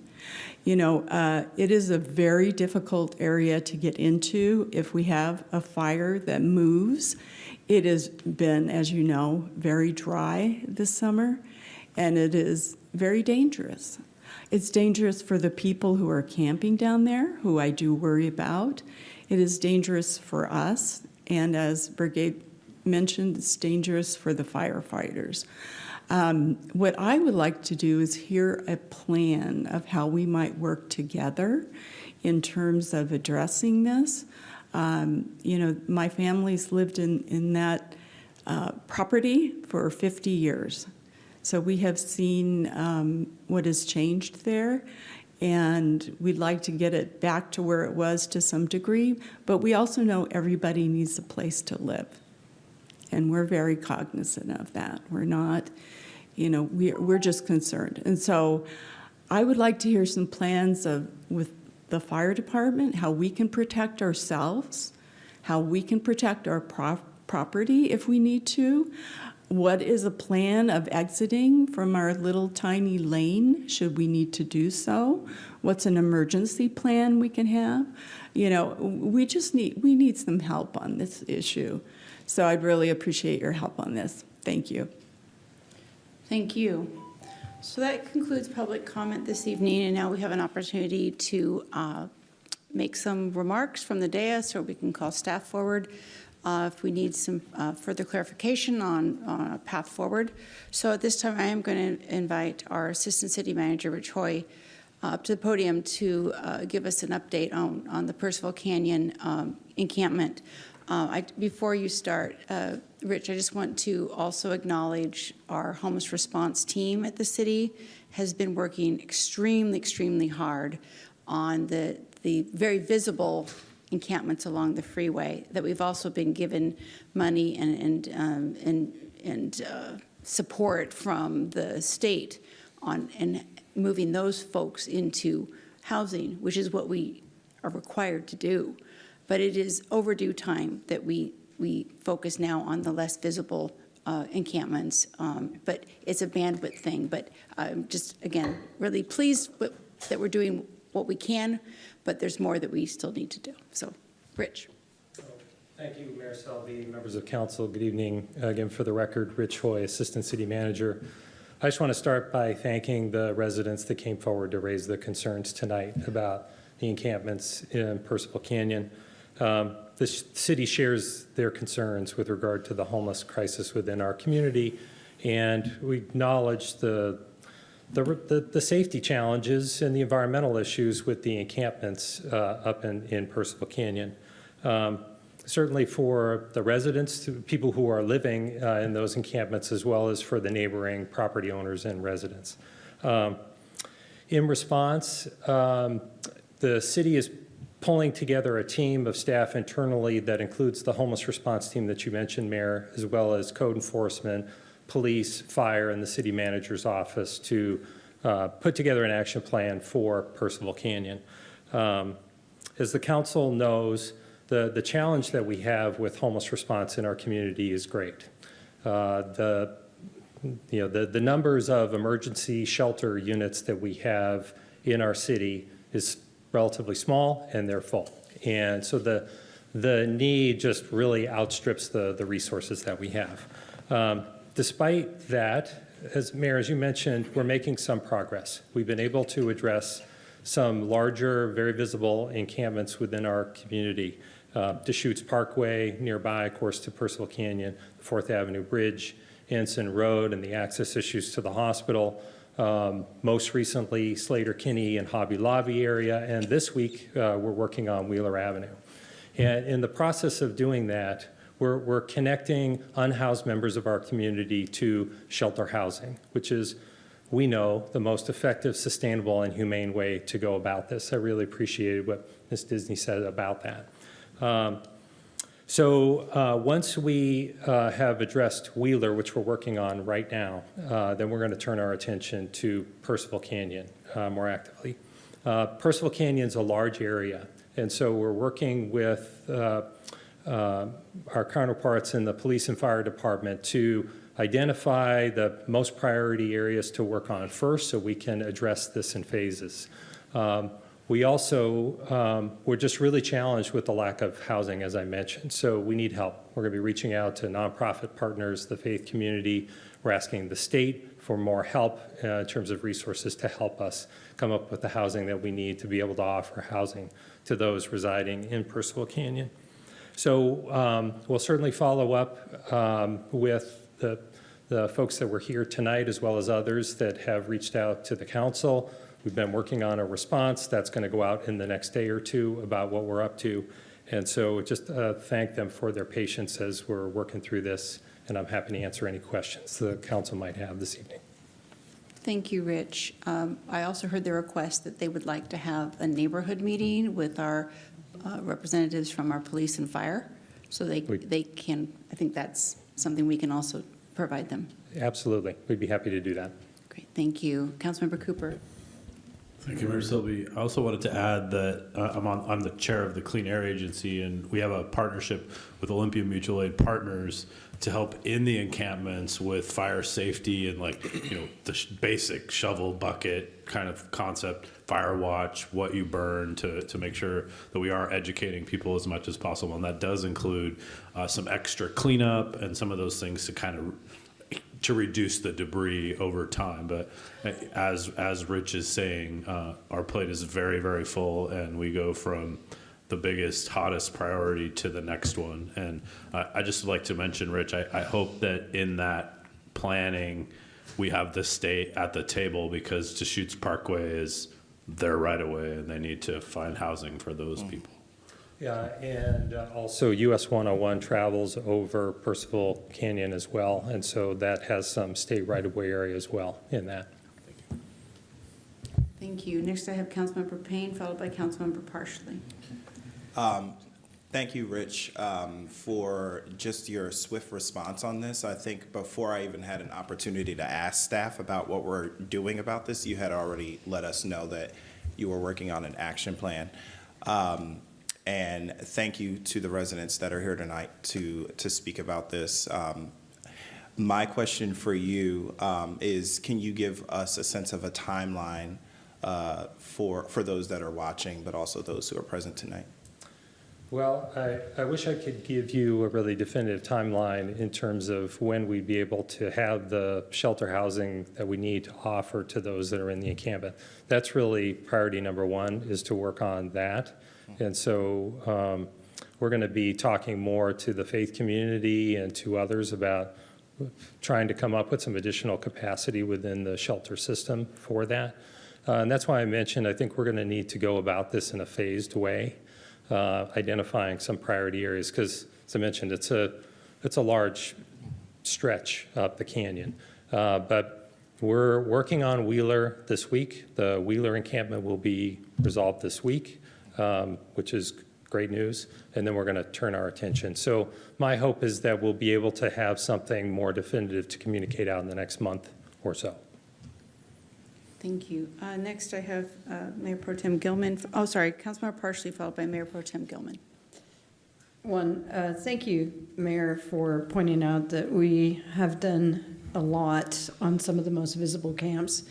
You know, it is a very difficult area to get into if we have a fire that moves. It has been, as you know, very dry this summer, and it is very dangerous. It's dangerous for the people who are camping down there, who I do worry about. It is dangerous for us, and as Brigade mentioned, it's dangerous for the firefighters. What I would like to do is hear a plan of how we might work together in terms of addressing this. You know, my family's lived in that property for 50 years. So we have seen what has changed there, and we'd like to get it back to where it was to some degree, but we also know everybody needs a place to live. And we're very cognizant of that. We're not, you know, we're just concerned. And so I would like to hear some plans with the fire department, how we can protect ourselves, how we can protect our property if we need to. What is a plan of exiting from our little tiny lane, should we need to do so? What's an emergency plan we can have? You know, we need some help on this issue. So I'd really appreciate your help on this. Thank you. Thank you. So that concludes public comment this evening, and now we have an opportunity to make some remarks from the dais, or we can call staff forward if we need some further clarification on a path forward. So at this time, I am going to invite our Assistant City Manager, Rich Hoy, up to the podium to give us an update on the Percival Canyon encampment. Before you start, Rich, I just want to also acknowledge our homeless response team at the city has been working extremely, extremely hard on the very visible encampments along the freeway that we've also been given money and support from the state on and moving those folks into housing, which is what we are required to do. But it is overdue time that we focus now on the less visible encampments. But it's a bandwidth thing. But I'm just, again, really pleased that we're doing what we can, but there's more that we still need to do. So, Rich. Thank you, Mayor Selby, members of council. Good evening. Again, for the record, Rich Hoy, Assistant City Manager. I just want to start by thanking the residents that came forward to raise the concerns tonight about the encampments in Percival Canyon. The city shares their concerns with regard to the homeless crisis within our community, and we acknowledge the safety challenges and the environmental issues with the encampments up in Percival Canyon. Certainly for the residents, people who are living in those encampments, as well as for the neighboring property owners and residents. In response, the city is pulling together a team of staff internally that includes the homeless response team that you mentioned, Mayor, as well as code enforcement, police, fire, and the city manager's office to put together an action plan for Percival Canyon. As the council knows, the challenge that we have with homeless response in our community is great. The numbers of emergency shelter units that we have in our city is relatively small, and they're full. And so the need just really outstrips the resources that we have. Despite that, Mayor, as you mentioned, we're making some progress. We've been able to address some larger, very visible encampments within our community. Deschutes Parkway nearby, of course, to Percival Canyon, the 4th Avenue Bridge, Ensign Road, and the access issues to the hospital. Most recently, Slater Kinney and Hobby Lobby area, and this week we're working on Wheeler Avenue. And in the process of doing that, we're connecting unhoused members of our community to shelter housing, which is, we know, the most effective, sustainable, and humane way to go about this. I really appreciated what Ms. Disney said about that. Once we have addressed Wheeler, which we're working on right now, then we're going to turn our attention to Percival Canyon more actively. Percival Canyon's a large area, and so we're working with our counterparts in the police and fire department to identify the most priority areas to work on first so we can address this in phases. We also, we're just really challenged with the lack of housing, as I mentioned, so we need help. We're going to be reaching out to nonprofit partners, the faith community. We're asking the state for more help in terms of resources to help us come up with the housing that we need to be able to offer housing to those residing in Percival Canyon. So we'll certainly follow up with the folks that were here tonight, as well as others that have reached out to the council. We've been working on a response that's going to go out in the next day or two about what we're up to. And so just thank them for their patience as we're working through this, and I'm happy to answer any questions the council might have this evening. Thank you, Rich. I also heard the request that they would like to have a neighborhood meeting with our representatives from our police and fire, so they can, I think that's something we can also provide them. Absolutely. We'd be happy to do that. Great, thank you. Councilmember Cooper. Thank you, Mayor Selby. I also wanted to add that I'm the chair of the Clean Air Agency, and we have a partnership with Olympia Mutual Aid Partners to help in the encampments with fire safety and the basic shovel bucket kind of concept, fire watch, what you burn, to make sure that we are educating people as much as possible. And that does include some extra cleanup and some of those things to reduce the debris over time. But as Rich is saying, our plate is very, very full, and we go from the biggest, hottest priority to the next one. And I just like to mention, Rich, I hope that in that planning, we have the state at the table, because Deschutes Parkway is their right of way, and they need to find housing for those people. Yeah, and also US 101 travels over Percival Canyon as well, and so that has some state right-of-way area as well in that. Thank you. Next I have Councilmember Payne, followed by Councilmember Parsley. Thank you, Rich, for just your swift response on this. I think before I even had an opportunity to ask staff about what we're doing about this, you had already let us know that you were working on an action plan. And thank you to the residents that are here tonight to speak about this. My question for you is, can you give us a sense of a timeline for those that are watching, but also those who are present tonight? Well, I wish I could give you a really definitive timeline in terms of when we'd be able to have the shelter housing that we need to offer to those that are in the encampment. That's really priority number one, is to work on that. And so we're going to be talking more to the faith community and to others about trying to come up with some additional capacity within the shelter system for that. And that's why I mentioned I think we're going to need to go about this in a phased way, identifying some priority areas, because as I mentioned, it's a large stretch up the canyon. But We're working on Wheeler this week. The Wheeler encampment will be resolved this week, which is great news, and then we're going to turn our attention. So my hope is that we'll be able to have something more definitive to communicate out in the next month or so. Thank you. Next, I have Mayor Pro Tem Gilman. Oh, sorry, Councilmember Parsley, followed by Mayor Pro Tem Gilman. Thank you, Mayor, for pointing out that we have done a lot on some of the most visible camps.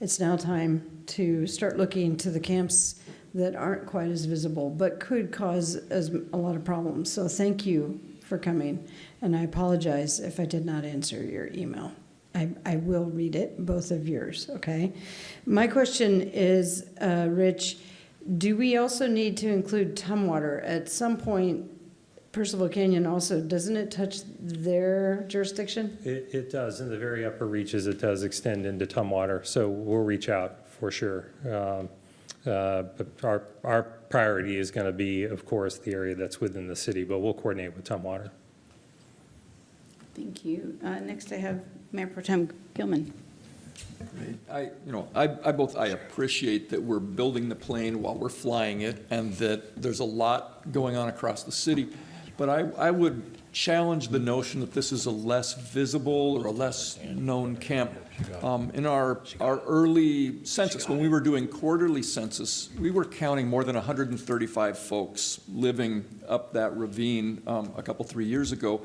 It's now time to start looking to the camps that aren't quite as visible, but could cause a lot of problems. So thank you for coming, and I apologize if I did not answer your email. I will read it, both of yours, okay? My question is, Rich, do we also need to include Tumwater? At some point, Percival Canyon also, doesn't it touch their jurisdiction? It does. In the very upper reaches, it does extend into Tumwater, so we'll reach out for sure. But our priority is going to be, of course, the area that's within the city, but we'll coordinate with Tumwater. Thank you. Next, I have Mayor Pro Tem Gilman. I appreciate that we're building the plane while we're flying it, and that there's a lot going on across the city. But I would challenge the notion that this is a less visible or a less known camp. In our early census, when we were doing quarterly census, we were counting more than 135 folks living up that ravine a couple, 3 years ago.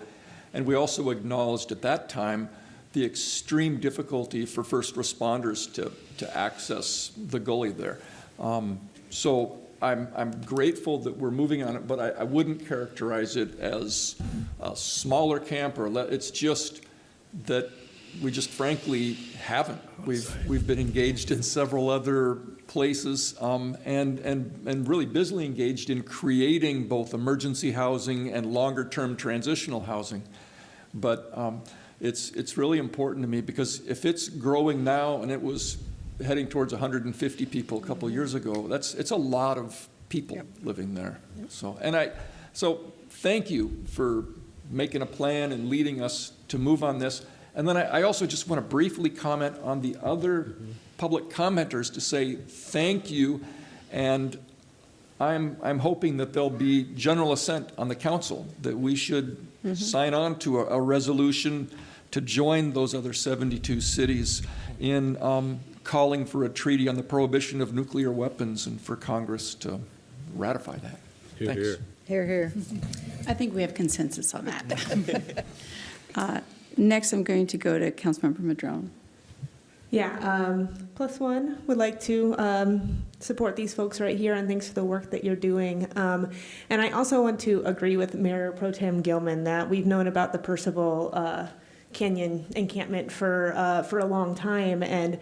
And we also acknowledged at that time the extreme difficulty for first responders to access the gully there. So I'm grateful that we're moving on it, but I wouldn't characterize it as a smaller camp, or it's just that we just frankly haven't. We've been engaged in several other places and really busily engaged in creating both emergency housing and longer-term transitional housing. But it's really important to me, because if it's growing now and it was heading towards 150 people a couple years ago, it's a lot of people living there. So thank you for making a plan and leading us to move on this. And then I also just want to briefly comment on the other public commenters to say thank you, and I'm hoping that there'll be general assent on the council that we should sign on to a resolution to join those other 72 cities in calling for a treaty on the prohibition of nuclear weapons, and for Congress to ratify that. Hear, Thanks. hear. Hear, hear. I think we have consensus on that. Next, I'm going to go to Councilmember Madrone. Yeah, plus one would like to support these folks right here, and thanks for the work that you're doing. And I also want to agree with Mayor Pro Tem Gilman that we've known about the Percival Canyon encampment for a long time, and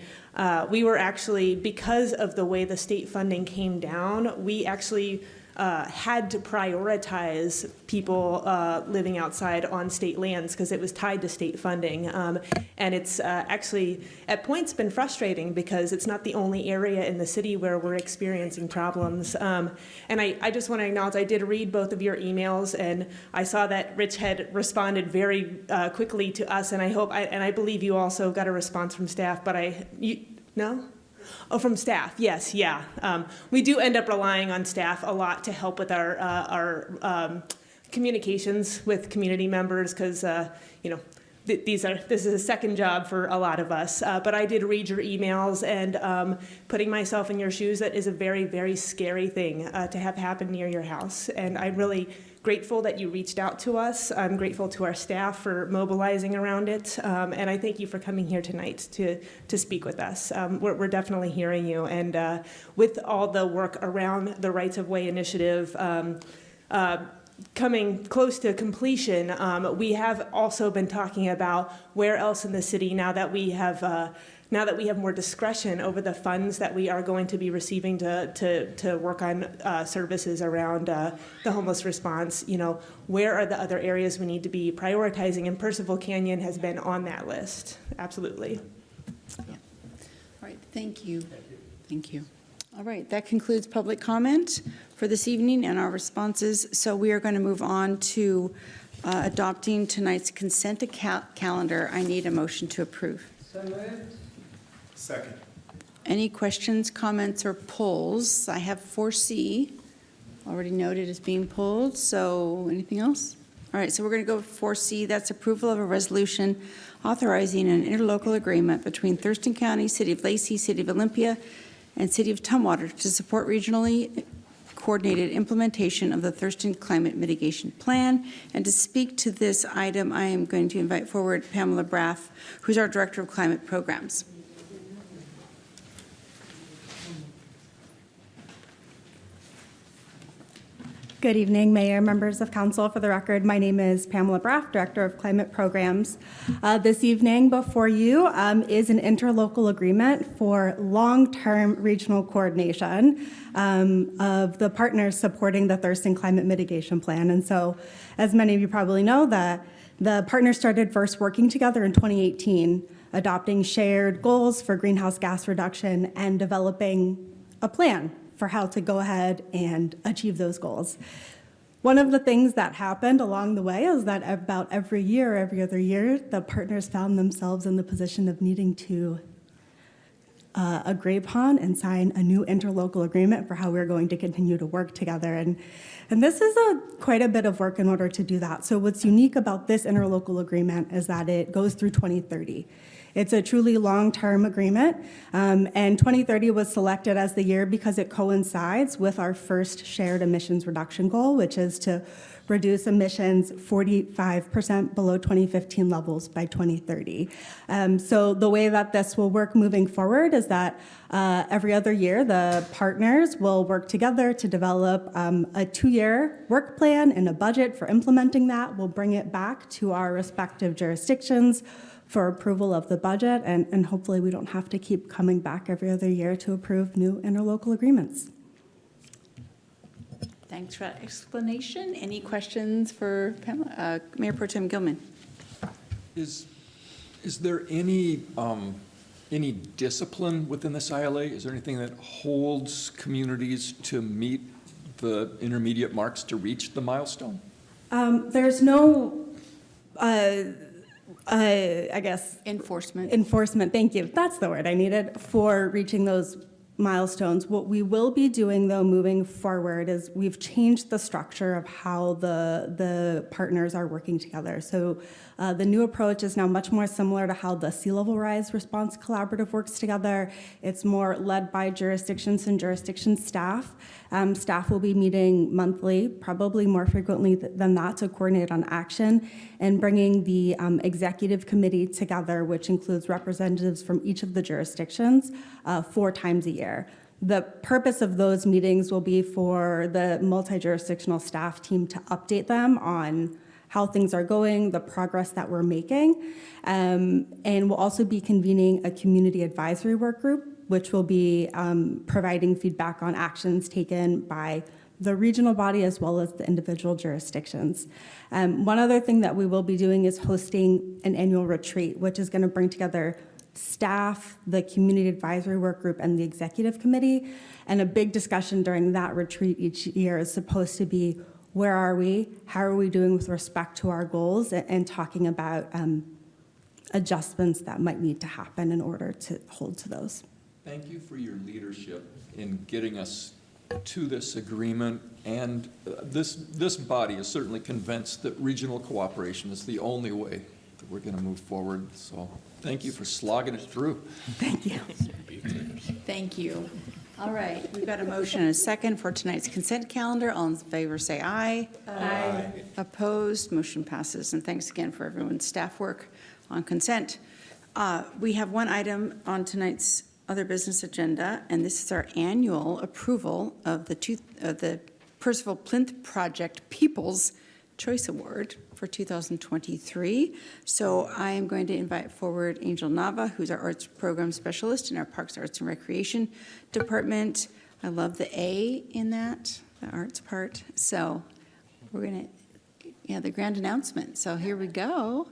we were actually, because of the way the state funding came down, we actually had to prioritize people living outside on state lands because it was tied to state funding. And it's actually at points been frustrating because it's not the only area in the city where we're experiencing problems. And I just want to acknowledge, I did read both of your emails, and I saw that Rich had responded very quickly to us, and I believe you also got a response from staff, but no? Oh, from staff, yes, yeah. We do end up relying on staff a lot to help with our communications with community members, because this is a second job for a lot of us. But I did read your emails, and putting myself in your shoes, that is a very, very scary thing to have happen near your house. And I'm really grateful that you reached out to us. I'm grateful to our staff for mobilizing around it. And I thank you for coming here tonight to speak with us. We're definitely hearing you. And with all the work around the Rights of Way initiative coming close to completion, we have also been talking about where else in the city, now that we have more discretion over the funds that we are going to be receiving to work on services around the homeless response, where are the other areas we need to be prioritizing? And Percival Canyon has been on that list. Absolutely. Yeah. All right, thank you. Thank you. All right, that concludes public comment for this evening and our responses. So we are going to move on to adopting tonight's consent calendar. I need a motion to approve. So moved. Second. Any questions, comments, or polls? I have 4C already noted as being pulled, so anything else? All right, so we're going to go with 4C. That's approval of a resolution authorizing an interlocal agreement between Thurston County, City of Lacey, City of Olympia, and City of Tumwater to support regionally coordinated implementation of the Thurston Climate Mitigation Plan. And to speak to this item, I am going to invite forward Pamela Braff, who's our Director of Climate Programs. Good evening, Mayor, members of Council. For the record, my name is Pamela Braff, Director of Climate Programs. This evening before you is an interlocal agreement for long-term regional coordination of the partners supporting the Thurston Climate Mitigation Plan. And so, as many of you probably know, the partners started first working together in 2018, adopting shared goals for greenhouse gas reduction and developing a plan for how to go ahead and achieve those goals. One of the things that happened along the way is that about every year, every other year, the partners found themselves in the position of needing to agree upon and sign a new interlocal agreement for how we're going to continue to work together. And this is quite a bit of work in order to do that. So what's unique about this interlocal agreement is that it goes through 2030. It's a truly long-term agreement, and 2030 was selected as the year because it coincides with our first shared emissions reduction goal, which is to reduce emissions 45% below 2015 levels by 2030. So the way that this will work moving forward is that every other year, the partners will work together to develop a 2-year work plan and a budget for implementing that. We'll bring it back to our respective jurisdictions for approval of the budget, and hopefully we don't have to keep coming back every other year to approve new interlocal agreements. Thanks for that explanation. Any questions for Pamela? Mayor Pro Tem Gilman. Is there any discipline within this ILA? Is there anything that holds communities to meet the intermediate marks to reach the milestone? There's no I guess enforcement, thank you, that's the word I needed for reaching those milestones. What we will be doing though moving forward is we've changed the structure of how the partners are working together. So the new approach is now much more similar to how the Sea Level Rise Response Collaborative works together. It's more led by jurisdictions and jurisdiction staff. Staff will be meeting monthly, probably more frequently than that, to coordinate on action and bringing the executive committee together, which includes representatives from each of the jurisdictions 4 times a year. The purpose of those meetings will be for the multi-jurisdictional staff team to update them on how things are going, the progress that we're making, and we'll also be convening a community advisory work group, which will be providing feedback on actions taken by the regional body as well as the individual jurisdictions. One other thing that we will be doing is hosting an annual retreat, which is going to bring together staff, the community advisory work group, and the executive committee. And a big discussion during that retreat each year is supposed to be, where are we? How are we doing with respect to our goals? And talking about adjustments that might need to happen in order to hold to those. Thank you for your leadership in getting us to this agreement. And this body is certainly convinced that regional cooperation is the only way that we're going to move forward. So thank you for slogging it through. Thank you. Thank you. All right, we've got a motion and a second for tonight's consent calendar. All in favor say aye. Aye. Opposed, motion passes. And thanks again for everyone's staff work on consent. We have one item on tonight's other business agenda, and this is our annual approval of the Percival Plinth Project People's Choice Award for 2023. So I am going to invite forward Angel Nava, who's our arts program specialist in our Parks, Arts, and Recreation Department. I love the A in that, the arts part. So we're going to, the grand announcement. So here we go.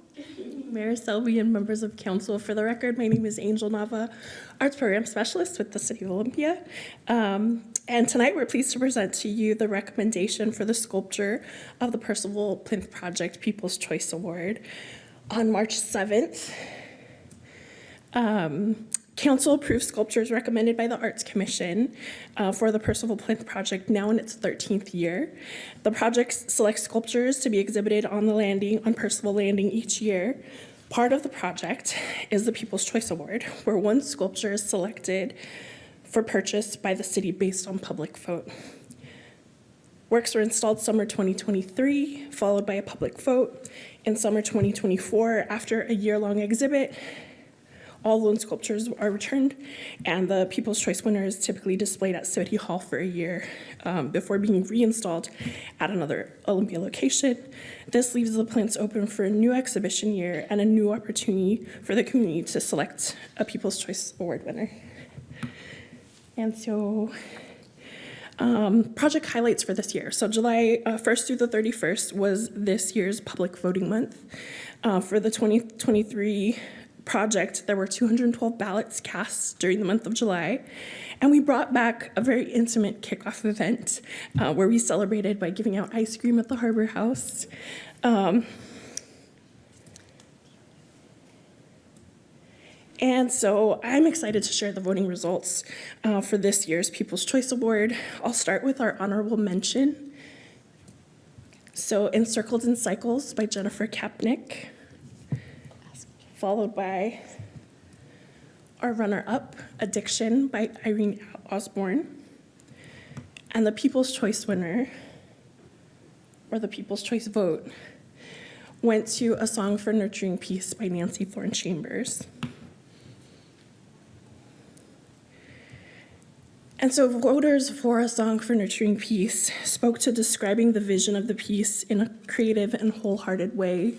Mayor Selby and members of council, for the record, my name is Angel Nava, Arts Program Specialist with the City of Olympia. And tonight we're pleased to present to you the recommendation for the sculpture of the Percival Plinth Project People's Choice Award. On March 7th, Council approved sculptures recommended by the Arts Commission for the Percival Plinth Project, now in its 13th year. The project selects sculptures to be exhibited on the landing, on Percival Landing each year. Part of the project is the People's Choice Award, where one sculpture is selected for purchase by the city based on public vote. Works were installed summer 2023, followed by a public vote. In summer 2024, after a year-long exhibit, all loan sculptures are returned, and the People's Choice winner is typically displayed at City Hall for a year before being reinstalled at another Olympia location. This leaves the Plinths open for a new exhibition year and a new opportunity for the community to select a People's Choice Award winner. And so, project highlights for this year. So July 1st through the 31st was this year's public voting month. For the 2023 project, there were 212 ballots cast during the month of July, and we brought back a very intimate kickoff event where we celebrated by giving out ice cream at the Harbor House. And so I'm excited to share the voting results for this year's People's Choice Award. I'll start with our honorable mention. So Encircled in Cycles by Jennifer Kapnick, followed by our runner-up, Addiction by Irene Osborne. And the People's Choice winner, or the People's Choice vote, went to A Song for Nurturing Peace by Nancy Thorne Chambers. And so voters for A Song for Nurturing Peace spoke to describing the vision of the piece in a creative and wholehearted way,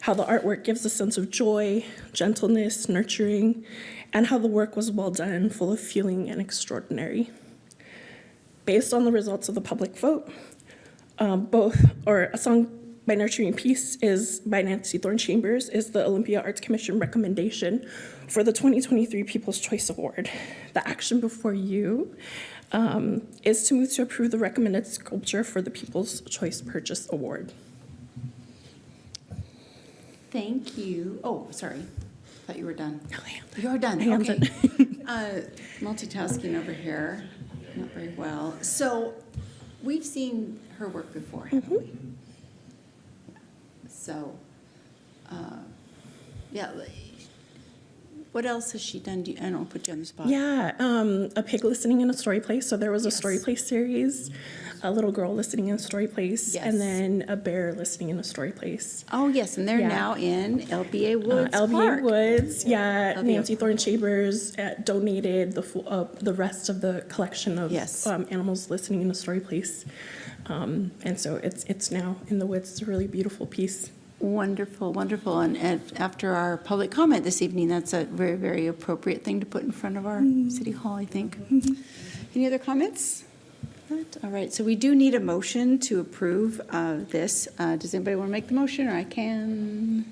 how the artwork gives a sense of joy, gentleness, nurturing, and how the work was well done, full of feeling and extraordinary. Based on the results of the public vote, A Song by Nurturing Peace is by Nancy Thorne Chambers is the Olympia Arts Commission recommendation for the 2023 People's Choice Award. The action before you is to move to approve the recommended sculpture for the People's Choice Purchase Award. Thank you. Oh, sorry. Thought you were done. You're done. I am Okay. done. Multitasking over here, not very well. So we've seen her work before, haven't we? So, yeah. What else has she done? I don't put you on the spot. Yeah, a pig listening in a story place. So there was a story place series, a little girl listening in a story place, and then a bear listening in a story place. Oh, yes, and they're now in LBA Woods Park. LBA Woods, yeah. LBA. Nancy Thorne Chambers donated the rest of the collection of animals listening in a story place. And so it's now in the woods. It's a really beautiful piece. Wonderful, wonderful. And after our public comment this evening, that's a very, very appropriate thing to put in front of our City Hall, I think. Any other comments? All right, so we do need a motion to approve this. Does anybody want to make the motion, or I can?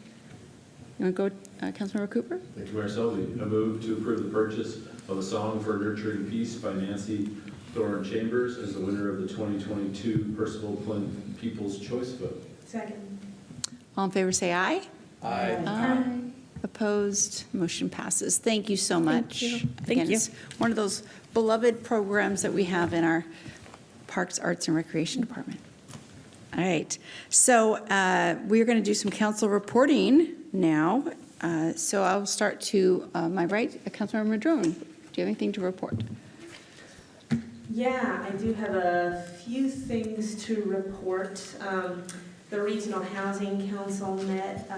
You want to go, Councilmember Cooper? Thank you, Mayor Selby. I move to approve the purchase of A Song for Nurturing Peace by Nancy Thorne Chambers as the winner of the 2022 Percival Plinth People's Choice vote. Second. All in favor, say aye. Aye. Aye. Opposed, motion passes. Thank you so much. you. Thank Again, you. it's one of those beloved programs that we have in our Parks, Arts, and Recreation Department. All right, so we're going to do some council reporting now. So I'll start to my right, Councilmember Madrone. Do you have anything to report? Yeah, I do have a few things to report. The Regional Housing Council met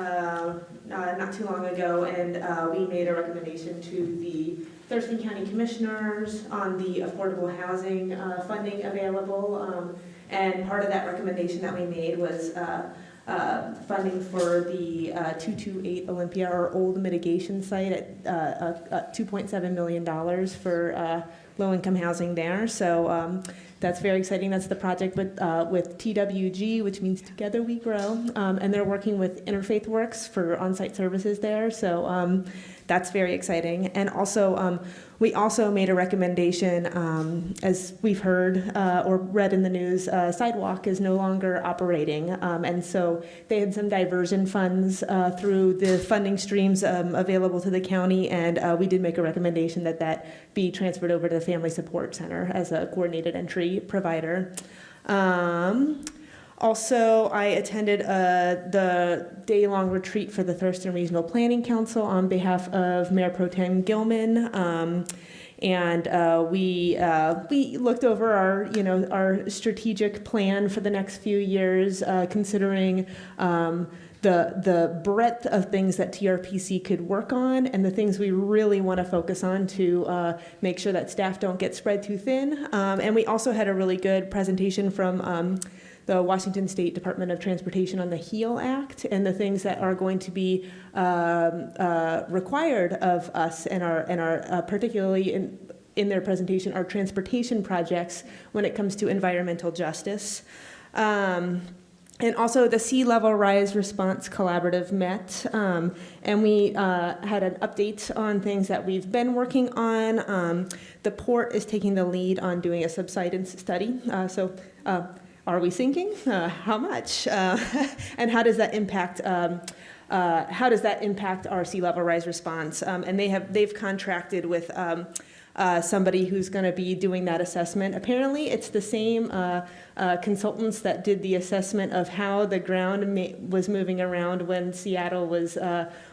not too long ago, and we made a recommendation to the Thurston County Commissioners on the affordable housing funding available. And part of that recommendation that we made was funding for the 228 Olympia, our old mitigation site, at $2.7 million for low-income housing there. So that's very exciting. That's the project with TWG, which means Together We Grow. And they're working with Interfaith Works for on-site services there. So that's very exciting. And also, we also made a recommendation, as we've heard or read in the news, Sidewalk is no longer operating. And so they had some diversion funds through the funding streams available to the county, and we did make a recommendation that that be transferred over to the Family Support Center as a coordinated entry provider. Also, I attended the day-long retreat for the Thurston Regional Planning Council on behalf of Mayor Pro Tem Gilman. And we looked over our strategic plan for the next few years, considering the breadth of things that TRPC could work on and the things we really want to focus on to make sure that staff don't get spread too thin. And we also had a really good presentation from the Washington State Department of Transportation on the HEAL Act and the things that are going to be required of us and our particularly in their presentation, our transportation projects when it comes to environmental justice. And also the Sea Level Rise Response Collaborative met, and we had an update on things that we've been working on. The port is taking the lead on doing a subsidence study. Are we sinking? How much? And how does that impact? How does that impact our sea level rise response? And they've contracted with somebody who's going to be doing that assessment. Apparently, it's the same consultants that did the assessment of how the ground was moving around when Seattle was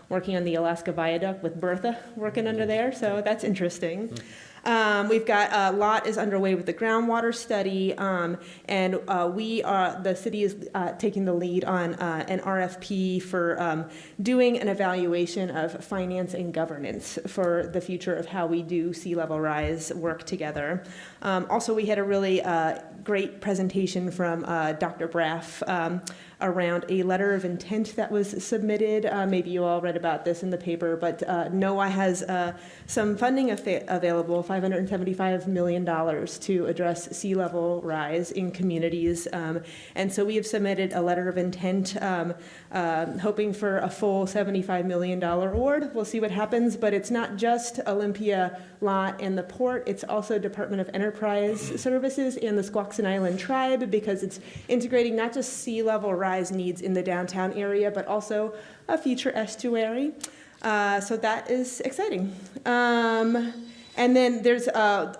working on the Alaska Viaduct with Bertha working under there. So that's interesting. We've got a lot is underway with the groundwater study, and the city is taking the lead on an RFP for doing an evaluation of finance and governance for the future of how we do sea level rise work together. Also, we had a really great presentation from Dr. Braff around a letter of intent that was submitted. Maybe you all read about this in the paper, but NOAA has some funding available, $575 million to address sea level rise in communities. And so we have submitted a letter of intent hoping for a full $75 million award. We'll see what happens, but it's not just Olympia Lot and the port, it's also Department of Enterprise Services and the Squaxin Island Tribe, because it's integrating not just sea level rise needs in the downtown area, but also a future estuary. So that is exciting. And then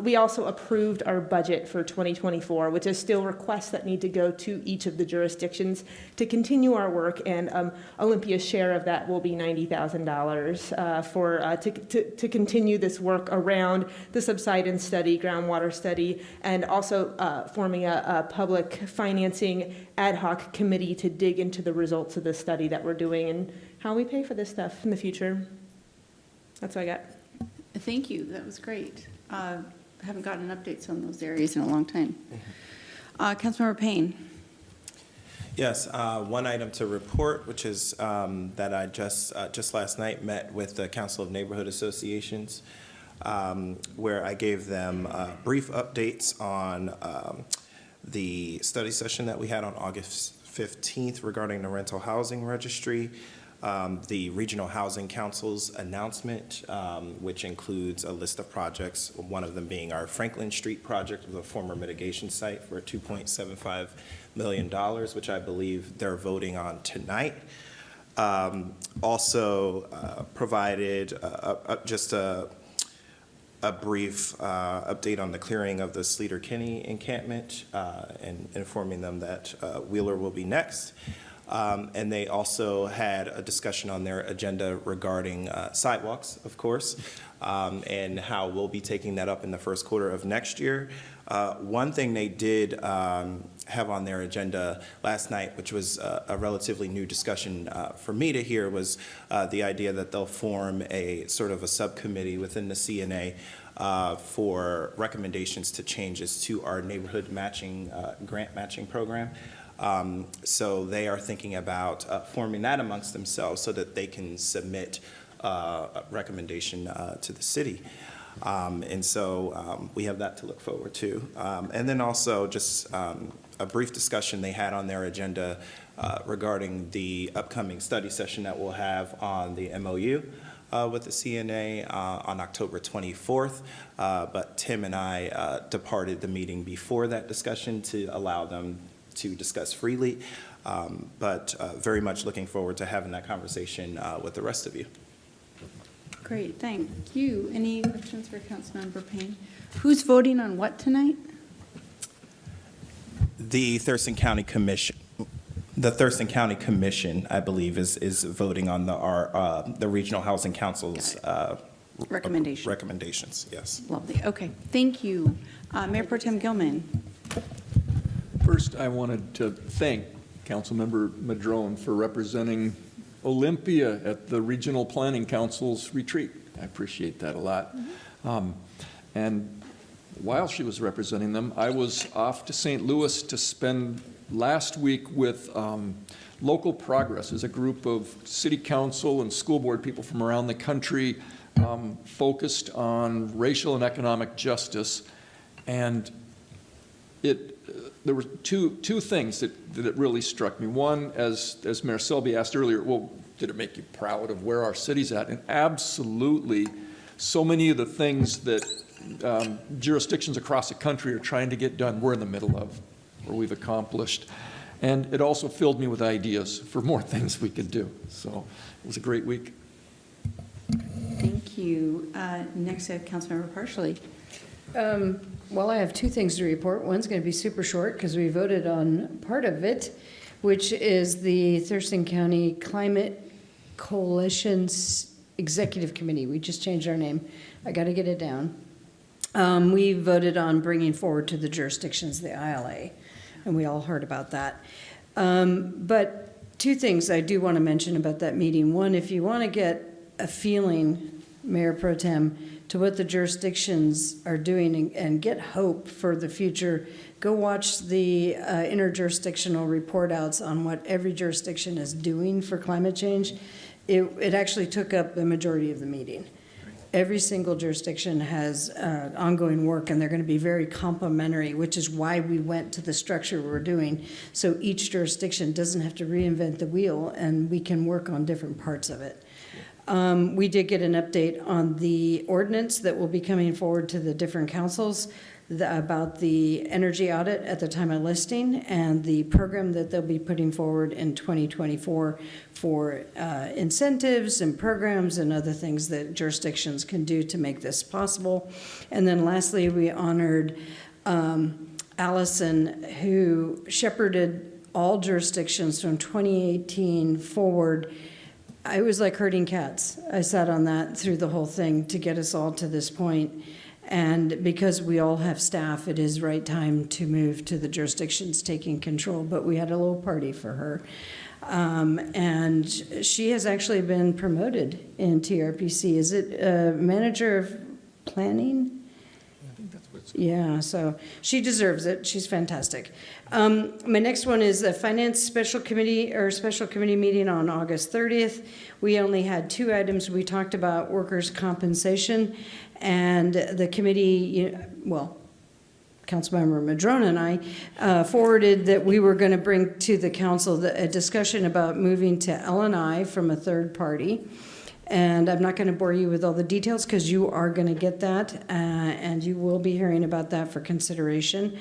we also approved our budget for 2024, which is still requests that need to go to each of the jurisdictions to continue our work. And Olympia's share of that will be $90,000 to continue this work around the subsidence study, groundwater study, and also forming a public financing ad hoc committee to dig into the results of the study that we're doing and how we pay for this stuff in the future. That's what I got. Thank you. That was great. Haven't gotten updates on those areas in a long time. Councilmember Payne. Yes, one item to report, which is that I just last night met with the Council of Neighborhood Associations, where I gave them brief updates on the study session that we had on August 15th regarding the rental housing registry, the Regional Housing Council's announcement, which includes a list of projects, one of them being our Franklin Street project with a former mitigation site for $2.75 million, which I believe they're voting on tonight. Also provided just a brief update on the clearing of the Sleater-Kinney encampment and informing them that Wheeler will be next. And they also had a discussion on their agenda regarding sidewalks, of course, and how we'll be taking that up in the first quarter of next year. One thing they did have on their agenda last night, which was a relatively new discussion for me to hear, was the idea that they'll form a sort of a subcommittee within the CNA for recommendations to changes to our neighborhood matching grant matching program. So they are thinking about forming that amongst themselves so that they can submit a recommendation to the city. And so we have that to look forward to. And then also just a brief discussion they had on their agenda regarding the upcoming study session that we'll have on the MOU. with the CNA on October 24th, but Tim and I departed the meeting before that discussion to allow them to discuss freely, but very much looking forward to having that conversation with the rest of you. Great, thank you. Any questions for Councilmember Payne? Who's voting on what tonight? The Thurston County Commission. The Thurston County Commission, I believe, is voting on the Regional Housing Council's recommendations. Yes. Lovely, okay, thank you. Mayor Pro Tem Gilman. First, I wanted to thank Councilmember Madrone for representing Olympia at the Regional Planning Council's retreat. I appreciate that a lot. And while she was representing them, I was off to St. Louis to spend last week with Local Progress, as a group of city council and school board people from around the country focused on racial and economic justice. And there were two things that really struck me. One, as Mayor Selby asked earlier, well, did it make you proud of where our city's at? And absolutely, so many of the things that jurisdictions across the country are trying to get done, we're in the middle of, or we've accomplished. And it also filled me with ideas for more things we could do. So it was a great week. Thank you. Next, I have Councilmember Parsley. Well, I have two things to report. One's going to be super short because we voted on part of it, which is the Thurston County Climate Coalition's Executive Committee. We just changed our name. I got to get it down. We voted on bringing forward to the jurisdictions the ILA, and we all heard about that. But two things I do want to mention about that meeting. One, if you want to get a feeling, Mayor Pro Tem, to what the jurisdictions are doing and get hope for the future, go watch the interjurisdictional report outs on what every jurisdiction is doing for climate change. It actually took up the majority of the meeting. Every single jurisdiction has ongoing work, and they're going to be very complementary, which is why we went to the structure we're doing, so each jurisdiction doesn't have to reinvent the wheel, and we can work on different parts of it. We did get an update on the ordinance that will be coming forward to the different councils about the energy audit at the time of listing and the program that they'll be putting forward in 2024 for incentives and programs and other things that jurisdictions can do to make this possible. And then lastly, we honored Allison, who shepherded all jurisdictions from 2018 forward. I was like herding cats. I sat on that through the whole thing to get us all to this point. And because we all have staff, it is right time to move to the jurisdictions taking control. But we had a little party for her. And she has actually been promoted in TRPC. Is it manager of planning? Yeah, so she deserves it. She's fantastic. My next one is a finance special committee meeting on August 30th. We only had two items. We talked about workers' compensation, and the committee, Councilmember Madrone and I forwarded that we were going to bring to the council a discussion about moving to L&I from a third party. And I'm not going to bore you with all the details because you are going to get that, and you will be hearing about that for consideration.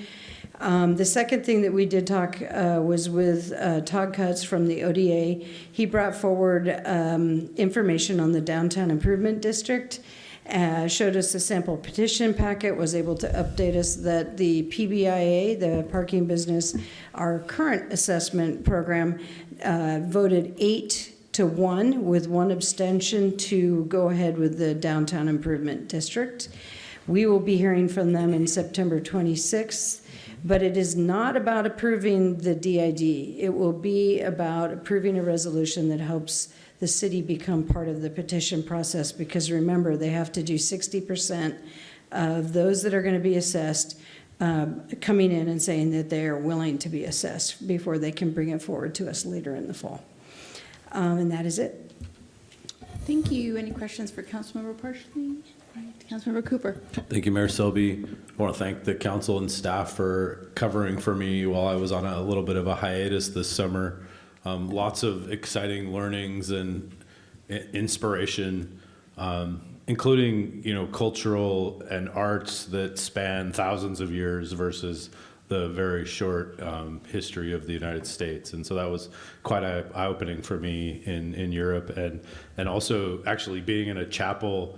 The second thing that we did talk was with Todd Cutts from the ODA. He brought forward information on the Downtown Improvement District, showed us a sample petition packet, was able to update us that the PBIA, the parking business, our current assessment program, voted 8-1 with one abstention to go ahead with the Downtown Improvement District. We will be hearing from them in September 26th, but it is not about approving the DID. It will be about approving a resolution that helps the city become part of the petition process, because remember, they have to do 60% of those that are going to be assessed coming in and saying that they are willing to be assessed before they can bring it forward to us later in the fall. And that is it. Thank you. Any questions for Councilmember Parsley? Councilmember Cooper. Thank you, Mayor Selby. I want to thank the council and staff for covering for me while I was on a little bit of a hiatus this summer. Lots of exciting learnings and inspiration including, cultural and arts that span thousands of years versus the very short history of the United States. And so that was quite eye-opening for me in Europe, and also actually being in a chapel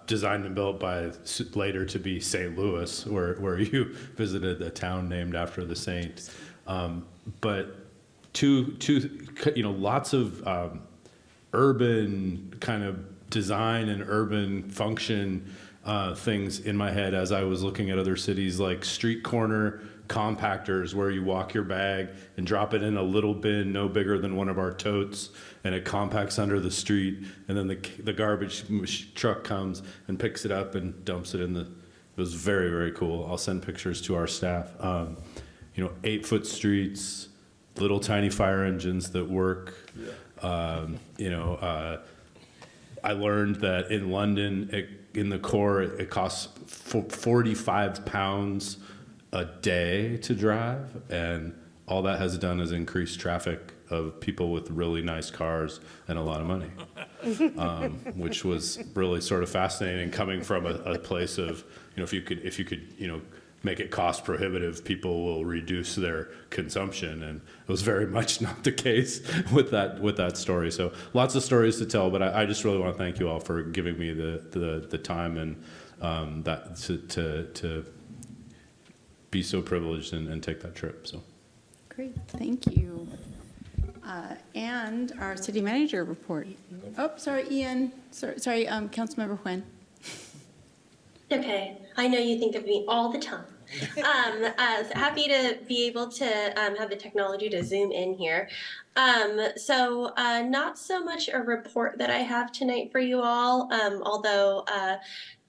designed and built by later to be St. Louis, where you visited a town named after the saint. But lots of urban kind of design and urban function things in my head as I was looking at other cities, like street corner compactors where you walk your bag and drop it in a little bin no bigger than one of our totes, and it compacts under the street, and then the garbage truck comes and picks it up and dumps it in the. It was very, very cool. I'll send pictures to our staff. 8-foot streets, little tiny fire engines that work. I learned that in London, in the core, it costs 45 pounds a day to drive, and all that has done is increase traffic of people with really nice cars and a lot of money, which was really sort of fascinating coming from a place of, if you could make it cost prohibitive, people will reduce their consumption, and it was very much not the case with that story. So lots of stories to tell, but I just really want to thank you all for giving me the time and that to be so privileged and take that trip. So Great, thank you. And our city manager report. Oh, sorry, Ian. Sorry, Councilmember Huen. Okay, I know you think of me all the time. Happy to be able to have the technology to zoom in here. So not so much a report that I have tonight for you all, although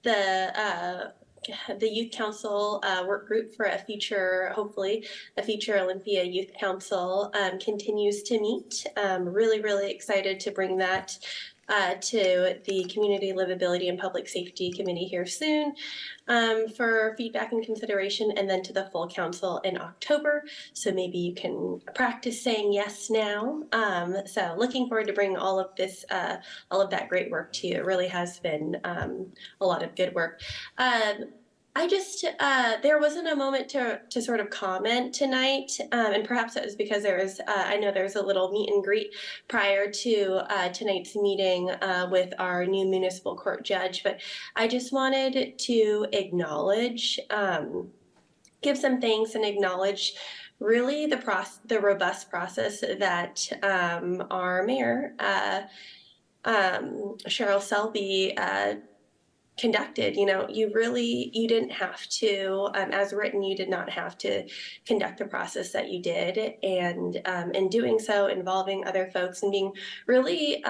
the Youth Council work group for hopefully a future Olympia Youth Council continues to meet. Really, really excited to bring that to the Community Livability and Public Safety Committee here soon for feedback and consideration, and then to the full council in October. So maybe you can practice saying yes now. So looking forward to bringing all of that great work to you. It really has been a lot of good work. There wasn't a moment to sort of comment tonight, and perhaps that was because I know there was a little meet and greet prior to tonight's meeting with our new municipal court judge, but I just wanted to acknowledge, give some thanks and acknowledge really the robust process that our mayor, Cheryl Selby, conducted. You didn't have to, as written, you did not have to conduct the process that you did, and in doing so, involving other folks and being really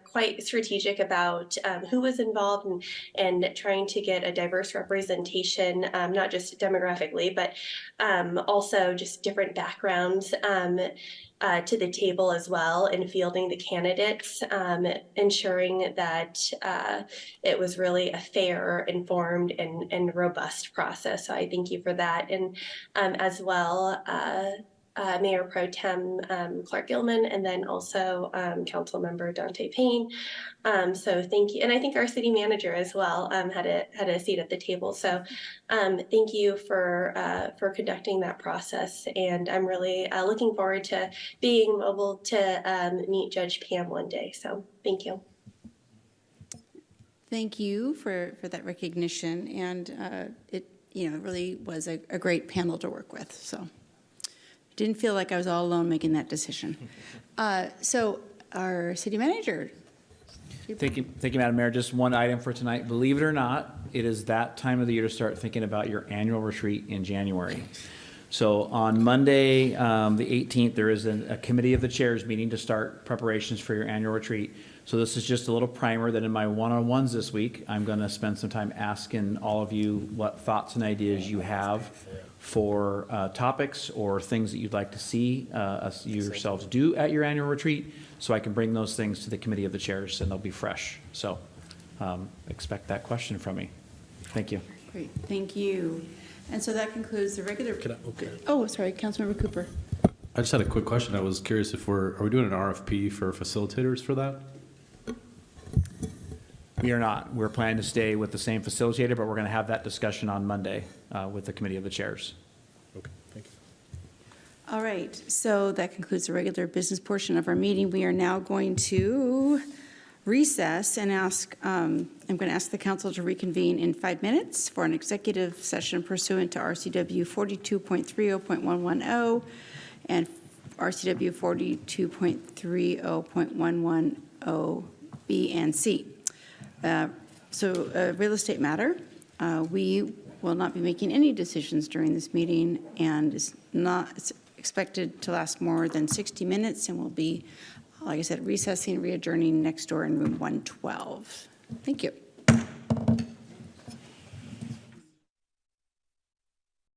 quite strategic about who was involved and trying to get a diverse representation, not just demographically, but also just different backgrounds to the table as well, in fielding the candidates, ensuring that it was really a fair, informed, and robust process. So I thank you for that. And as well, Mayor Pro Tem Clark Gilman, and then also Council Member Dante Payne. So thank you, and I think our city manager as well had a seat at the table. So thank you for conducting that process, and I'm really looking forward to being able to meet Judge Pam one day. So thank you. Thank you for that recognition, and it really was a great panel to work with. So didn't feel like I was all alone making that decision. So our city manager. Thank you, Madam Mayor. Just one item for tonight. Believe it or not, it is that time of the year to start thinking about your annual retreat in January. So on Monday, the 18th, there is a committee of the chairs meeting to start preparations for your annual retreat. So this is just a little primer that in my one-on-ones this week, I'm going to spend some time asking all of you what thoughts and ideas you have for topics or things that you'd like to see yourselves do at your annual retreat, so I can bring those things to the committee of the chairs and they'll be fresh. So expect that question from me. Thank you. Great, thank you. And so that concludes the regular. Oh, sorry, Councilmember Cooper. I just had a quick question. I was curious if are we doing an RFP for facilitators for that? We are not. We're planning to stay with the same facilitator, but we're going to have that discussion on Monday with the Committee of the Chairs. Okay, thank you. All right, so that concludes the regular business portion of our meeting. We are now going to recess and ask, I'm going to ask the council to reconvene in 5 minutes for an executive session pursuant to RCW 42.30.110 and RCW 42.30.110 B and C. So a real estate matter, we will not be making any decisions during this meeting, and it's expected to last more than 60 minutes, and we'll be, like I said, recessing, re-adjourning next door in room 112. Thank you.